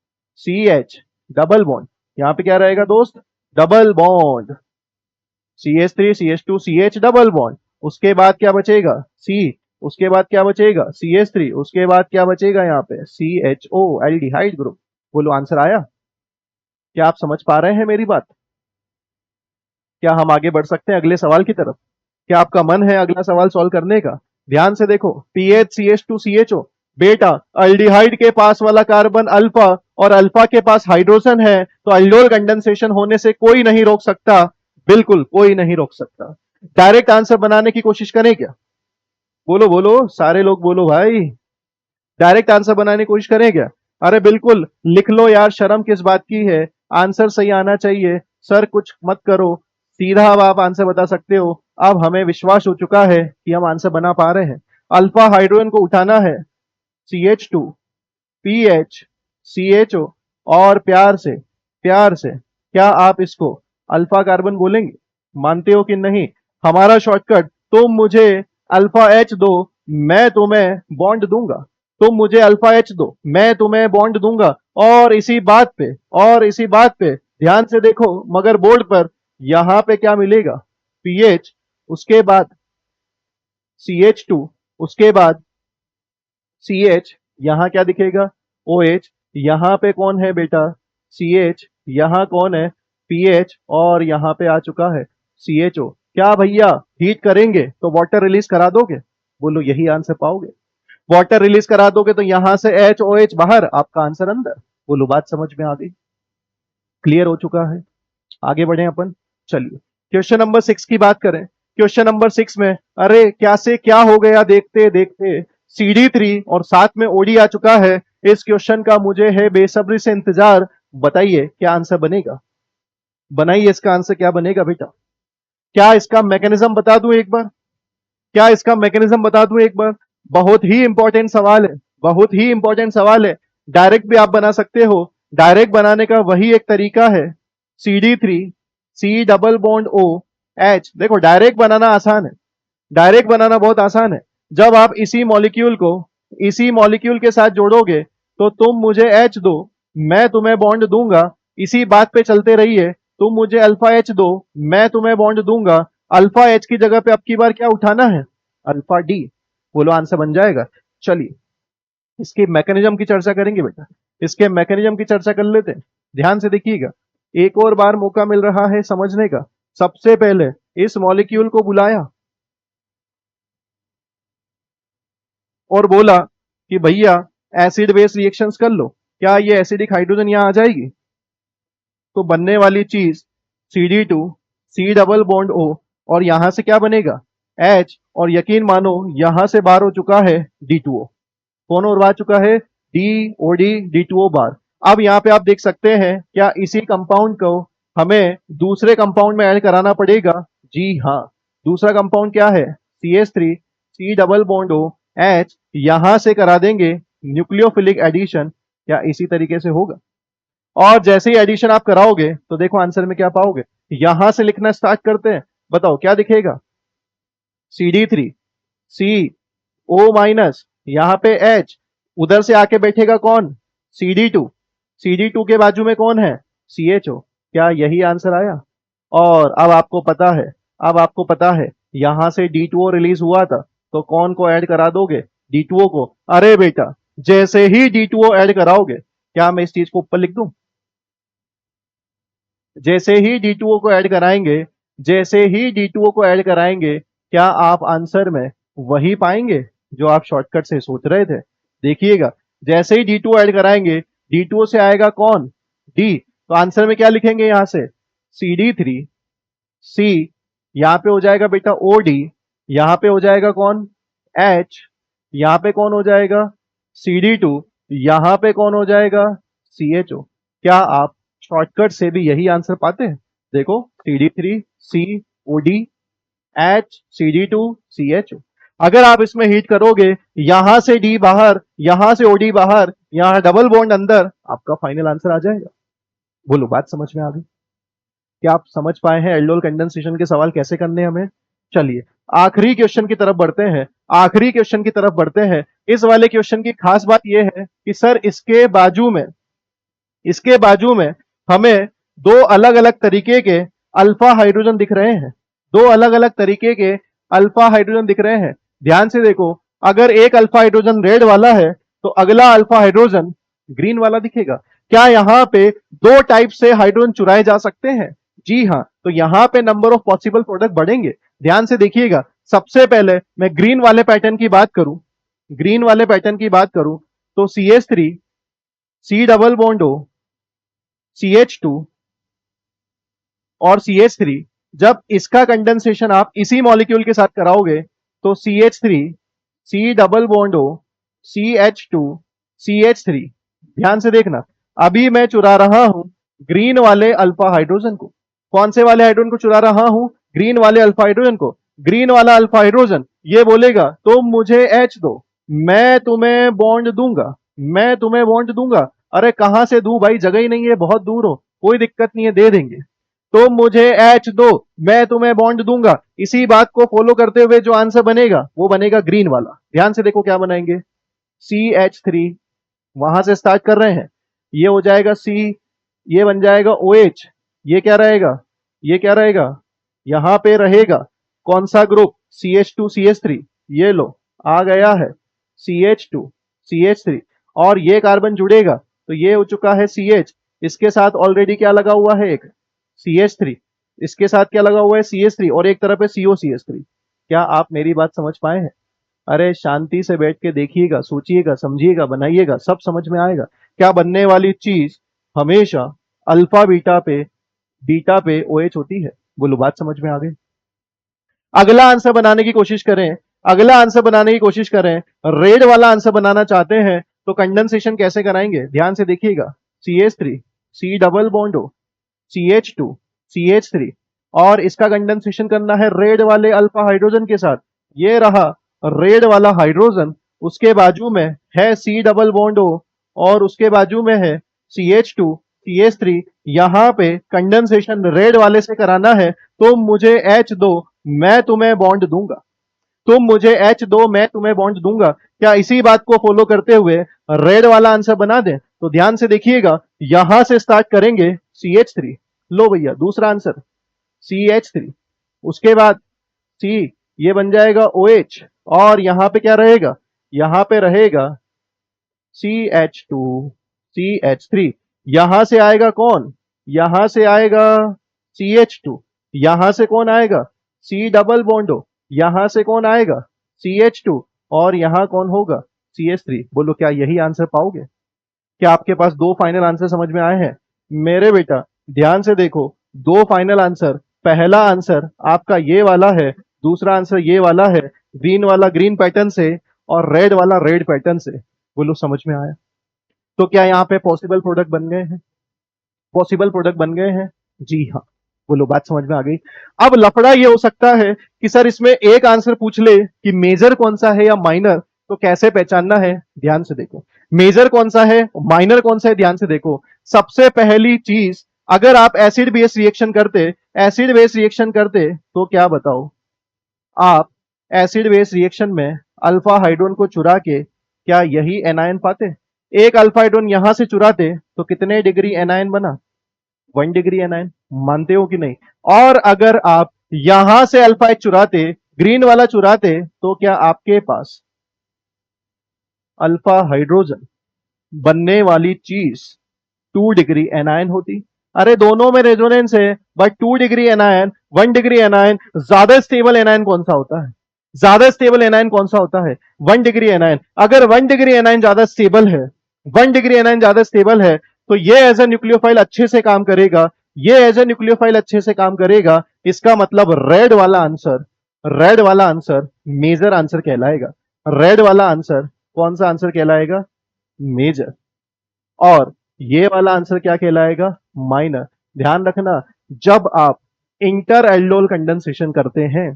CH, double bond. यहां पे क्या रहेगा दोस्त, double bond, CH3, CH2, CH, double bond. उसके बाद क्या बचेगा, C, उसके बाद क्या बचेगा CH3, उसके बाद क्या बचेगा यहाँ पे CHO, एल्डिहाइड ग्रुप। बोलो आंसर आया? क्या आप समझ पा रहे हैं मेरी बात? क्या हम आगे बढ़ सकते हैं अगले सवाल की तरफ? क्या आपका मन है अगला सवाल सॉल्व करने का? ध्यान से देखो, PH CH2CHO, बेटा अल्डिहाइड के पास वाला कार्बन अल्फा और अल्फा के पास हाइड्रोजन है, तो अल्डोल कंडेंसेशन होने से कोई नहीं रोक सकता, बिल्कुल कोई नहीं रोक सकता। डायरेक्ट आंसर बनाने की कोशिश करें क्या? बोलो बोलो सारे लोग बोलो भाई, डायरेक्ट आंसर बनाने की कोशिश करें क्या? अरे बिल्कुल लिख लो यार, शर्म किस बात की है, आंसर सही आना चाहिए। सर कुछ मत करो, सीधा अब आप आंसर बता सकते हो। अब हमें विश्वास हो चुका है कि हम आंसर बना पा रहे हैं। अल्फा हाइड्रोजन को उठाना है, CH2, PH, CHO, और प्यार से क्या आप इसको अल्फा कार्बन बोलेंगे? मानते हो कि नहीं? हमारा शॉर्टकट, तुम मुझे अल्फा H दो, मैं तुम्हें बॉन्ड दूंगा, तुम मुझे अल्फा H दो, मैं तुम्हें बॉन्ड दूंगा। और इसी बात पे ध्यान से देखो मगर बोर्ड पर, यहां पे क्या मिलेगा, PH, उसके बाद CH2, उसके बाद CH, यहां क्या दिखेगा OH, यहां पे कौन है बेटा CH, यहां कौन है PH, और यहां पे आ चुका है CHO। क्या भैया हीट करेंगे तो वाटर रिलीज करा दोगे? बोलो यही आंसर पाओगे। वाटर रिलीज करा दोगे तो यहां से HOH बाहर, आपका आंसर अंदर। बोलो बात समझ में आ गई? क्लियर हो चुका है? आगे बढ़े अपन, चलिए क्वेश्चन नंबर 6 की बात करें। क्वेश्चन नंबर 6 में, अरे क्या से क्या हो गया देखते देखते, CD3 और साथ में OD आ चुका है। इस क्वेश्चन का मुझे है बेसब्री से इंतजार, बताइए क्या आंसर बनेगा? बनाइए इसका आंसर क्या बनेगा बेटा? क्या इसका मैकेनिज्म बता दूं एक बार? क्या इसका मैकेनिज्म बता दूं एक बार? बहुत ही इंपॉर्टेंट सवाल है, बहुत ही इंपॉर्टेंट सवाल है। डायरेक्ट भी आप बना सकते हो, डायरेक्ट बनाने का वही एक तरीका है, CD3, C double bond O H। देखो डायरेक्ट बनाना आसान है, डायरेक्ट बनाना बहुत आसान है। जब आप इसी मॉलिक्यूल के साथ जोड़ोगे, तो तुम मुझे H दो, मैं तुम्हें बॉन्ड दूंगा। इसी बात पे चलते रहिए, तुम मुझे अल्फा H दो, मैं तुम्हें बॉन्ड दूंगा। अल्फा H की जगह पे अब की बार क्या उठाना है, अल्फा D। बोलो आंसर बन जाएगा? चलिए इसके मैकेनिज्म की चर्चा करेंगे बेटा, इसके मैकेनिज्म की चर्चा कर लेते हैं। ध्यान से देखिएगा, एक और बार मौका मिल रहा है समझने का। सबसे पहले इस मॉलिक्यूल को बुलाया और बोला कि भैया एसिड बेस रिएक्शंस कर लो, क्या ये एसिडिक हाइड्रोजन यहां आ जाएगी? तो बनने वाली चीज CD2, C double bond O, और यहां से क्या बनेगा H, और यकीन मानो यहां से बाहर हो चुका है D2O। कौन और आ चुका है, DOD, D2O बार। अब यहाँ पे आप देख सकते हैं, क्या इसी कंपाउंड को हमें दूसरे कंपाउंड में ऐड कराना पड़ेगा? जी हाँ। दूसरा कंपाउंड क्या है, CH3, C double bond O H, यहां से करा देंगे न्यूक्लियोफिलिक एडिशन। क्या इसी तरीके से होगा? और जैसे ही एडिशन आप कराओगे तो देखो आंसर में क्या पाओगे। यहां से लिखना स्टार्ट करते हैं, बताओ क्या दिखेगा, CD3, CO माइनस, यहां पे H, उधर से आके बैठेगा कौन, CD2, CD2 के बाजू में कौन है, CHO। क्या यही आंसर आया? और अब आपको पता है यहां से D2O रिलीज हुआ था, तो कौन को ऐड करा दोगे, D2O को। अरे बेटा जैसे ही D2O ऐड कराओगे, क्या मैं इस चीज को ऊपर लिख दूं, जैसे ही D2O को ऐड कराएंगे जैसे ही D2O को ऐड कराएंगे, क्या आप आंसर में वही पाएंगे जो आप शॉर्टकट से सोच रहे थे? देखिएगा, जैसे ही D2O ऐड कराएंगे, D2O से आएगा कौन? D। तो आंसर में क्या लिखेंगे यहां से? CD3, C, यहां पे हो जाएगा बेटा OD, यहां पे हो जाएगा कौन? H, यहां पे कौन हो जाएगा? CD2, यहां पे कौन हो जाएगा? CHO। क्या आप शॉर्टकट से भी यही आंसर पाते हैं? देखो, CD3, C, OD, H, CD2, CHO। अगर आप इसमें हीट करोगे, यहां से D बाहर, यहां से OD बाहर, यहां डबल बॉन्ड अंदर, आपका फाइनल आंसर आ जाएगा। बोलो, बात समझ में आ गई? क्या आप समझ पाए हैं एल्डोल कंडेंसेशन के सवाल कैसे करने हैं हमें? चलिए, आखिरी क्वेश्चन की तरफ बढ़ते हैं। आखिरी क्वेश्चन की तरफ बढ़ते हैं। इस वाले क्वेश्चन की खास बात यह है कि सर इसके बाजू में हमें दो अलग अलग तरीके के अल्फा हाइड्रोजन दिख रहे हैं। दो अलग अलग तरीके के अल्फा हाइड्रोजन दिख रहे हैं। ध्यान से देखो, अगर एक अल्फा हाइड्रोजन रेड वाला है तो अगला अल्फा हाइड्रोजन ग्रीन वाला दिखेगा। क्या यहां पे दो टाइप से हाइड्रोजन चुराए जा सकते हैं? जी हां। तो यहां पे नंबर ऑफ पॉसिबल प्रोडक्ट बढ़ेंगे। ध्यान से देखिएगा, सबसे पहले मैं ग्रीन वाले पैटर्न की बात करूं, ग्रीन वाले पैटर्न की बात करूं तो CH3, C double bond O, CH2 और CH3, जब इसका कंडेंसेशन आप इसी मॉलिक्यूल के साथ कराओगे तो CH3, C double bond O, CH2, CH3। ध्यान से देखना, अभी मैं चुरा रहा हूं ग्रीन वाले अल्फा हाइड्रोजन को। कौन से वाले हाइड्रोजन को चुरा रहा हूं? ग्रीन वाले अल्फा हाइड्रोजन को। ग्रीन वाला अल्फा हाइड्रोजन ये बोलेगा तुम मुझे H दो, मैं तुम्हें बॉन्ड दूंगा, मैं तुम्हें बॉन्ड दूंगा। अरे कहां से दूं भाई, जगह ही नहीं है, बहुत दूर हो, कोई दिक्कत नहीं है, दे देंगे। तुम मुझे H दो, मैं तुम्हें बॉन्ड दूंगा। इसी बात को फॉलो करते हुए जो आंसर बनेगा वो बनेगा ग्रीन वाला। ध्यान से देखो क्या बनाएंगे, CH3, वहां से स्टार्ट कर रहे हैं, ये हो जाएगा C, ये बन जाएगा OH, ये क्या रहेगा? ये क्या रहेगा? यहां पे रहेगा कौन सा ग्रुप? CH2 CH3। ये लो, आ गया है CH2 CH3, और ये कार्बन जुड़ेगा तो ये हो चुका है CH। इसके साथ ऑलरेडी क्या लगा हुआ है? एक CH3। इसके साथ क्या लगा हुआ है? CH3, और एक तरफ है COCH3। क्या आप मेरी बात समझ पाए हैं? अरे शांति से बैठ के देखिएगा, सोचिएगा, समझिएगा, बनाइएगा, सब समझ में आएगा। क्या बनने वाली चीज हमेशा अल्फा बीटा पे OH होती है? बोलो, बात समझ में आ गई? अगला आंसर बनाने की कोशिश करें, अगला आंसर बनाने की कोशिश करें। रेड वाला आंसर बनाना चाहते हैं तो कंडेंसेशन कैसे कराएंगे? ध्यान से देखिएगा, CH3, C double bond O, CH2, CH3, और इसका कंडेंसेशन करना है रेड वाले अल्फा हाइड्रोजन के साथ। ये रहा रेड वाला हाइड्रोजन, उसके बाजू में है C डबल बॉन्ड O, और उसके बाजू में है CH2, CH3। यहां पे कंडेंसेशन रेड वाले से कराना है। तुम मुझे H दो, मैं तुम्हें बॉन्ड दूंगा। तुम मुझे H दो, मैं तुम्हें बॉन्ड दूंगा। क्या इसी बात को फॉलो करते हुए रेड वाला आंसर बना दें? तो ध्यान से देखिएगा, यहां से स्टार्ट करेंगे CH3। लो भैया, दूसरा आंसर CH3। उसके बाद C, ये बन जाएगा OH, और यहां पे क्या रहेगा? यहां पे रहेगा CH2 CH3। यहां से आएगा कौन? यहां से आएगा CH2। यहां से कौन आएगा? C double bond O। यहां से कौन आएगा? CH2, और यहां कौन होगा? CH3। बोलो, क्या यही आंसर पाओगे? क्या आपके पास दो फाइनल आंसर समझ में आए हैं? मेरे बेटा ध्यान से देखो, दो फाइनल आंसर, पहला आंसर आपका ये वाला है, दूसरा आंसर ये वाला है, ग्रीन वाला ग्रीन पैटर्न से और रेड वाला रेड पैटर्न से। बोलो, समझ में आया? तो क्या यहाँ पे पॉसिबल प्रोडक्ट बन गए हैं? पॉसिबल प्रोडक्ट बन गए हैं? जी हाँ। बोलो, बात समझ में आ गई? अब लफड़ा ये हो सकता है कि सर इसमें एक आंसर पूछ ले कि मेजर कौन सा है या माइनर, तो कैसे पहचानना है? ध्यान से देखो, मेजर कौन सा है, माइनर कौन सा है। ध्यान से देखो, सबसे पहली चीज, अगर आप एसिड बेस रिएक्शन करते, एसिड बेस रिएक्शन करते तो क्या बताओ आप? एसिड बेस रिएक्शन में अल्फा हाइड्रोजन को चुरा के क्या यही एनायन पाते? एक अल्फा हाइड्रोजन यहां से चुराते तो कितने डिग्री एनायन बना? 1 डिग्री एनायन। मानते हो कि नहीं? और अगर आप यहां से अल्फा एच चुराते, ग्रीन वाला चुराते, तो क्या आपके पास अल्फा हाइड्रोजन बनने वाली चीज 2 डिग्री एनायन होती? अरे दोनों में रेजोनेंस है, but 2 degree anion 1 degree anion ज्यादा स्टेबल एनायन कौन सा होता है? ज्यादा स्टेबल एनायन कौन सा होता है? 1 डिग्री एनायन। अगर 1 डिग्री एनायन ज्यादा स्टेबल है, 1 डिग्री एनायन ज्यादा स्टेबल है, तो ये एज ए न्यूक्लियोफाइल अच्छे से काम करेगा, ये एज ए न्यूक्लियोफाइल अच्छे से काम करेगा। इसका मतलब रेड वाला आंसर मेजर आंसर कहलाएगा। रेड वाला आंसर कौन सा आंसर कहलाएगा? मेजर। और ये वाला आंसर क्या कहलाएगा? माइनर। ध्यान रखना, जब आप इंटर एल्डोल कंडेंसेशन करते हैं,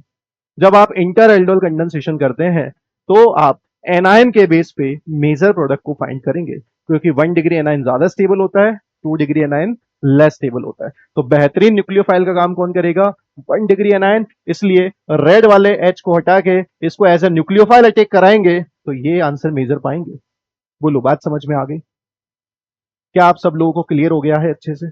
जब आप इंटर एल्डोल कंडेंसेशन करते हैं, तो आप एनायन के बेस पे मेजर प्रोडक्ट को फाइंड करेंगे, क्योंकि 1 डिग्री एनायन ज्यादा स्टेबल होता है, 2 डिग्री एनायन लेस स्टेबल होता है। तो बेहतरीन न्यूक्लियोफाइल का काम कौन करेगा? 1 डिग्री एनायन। इसलिए रेड वाले एच को हटा के इसको एज ए न्यूक्लियोफाइल अटैक कराएंगे, तो ये आंसर मेजर पाएंगे। बोलो, बात समझ में आ गई? क्या आप सब लोगों को क्लियर हो गया है? अच्छे से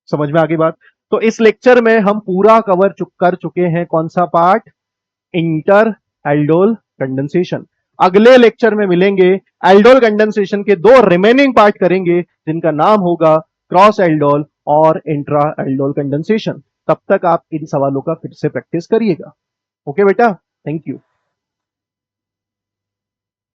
समझ में आ गई बात? तो इस लेक्चर में हम पूरा कवर कर चुके हैं कौन सा पार्ट? Inter aldol condensation. अगले लेक्चर में मिलेंगे, एल्डोल कंडेंसेशन के 2 रिमेनिंग पार्ट करेंगे, जिनका नाम होगा क्रॉस एल्डोल और इंट्रा एल्डोल कंडेंसेशन। तब तक आप इन सवालों का फिर से प्रैक्टिस करिएगा। ओके बेटा, थैंक यू।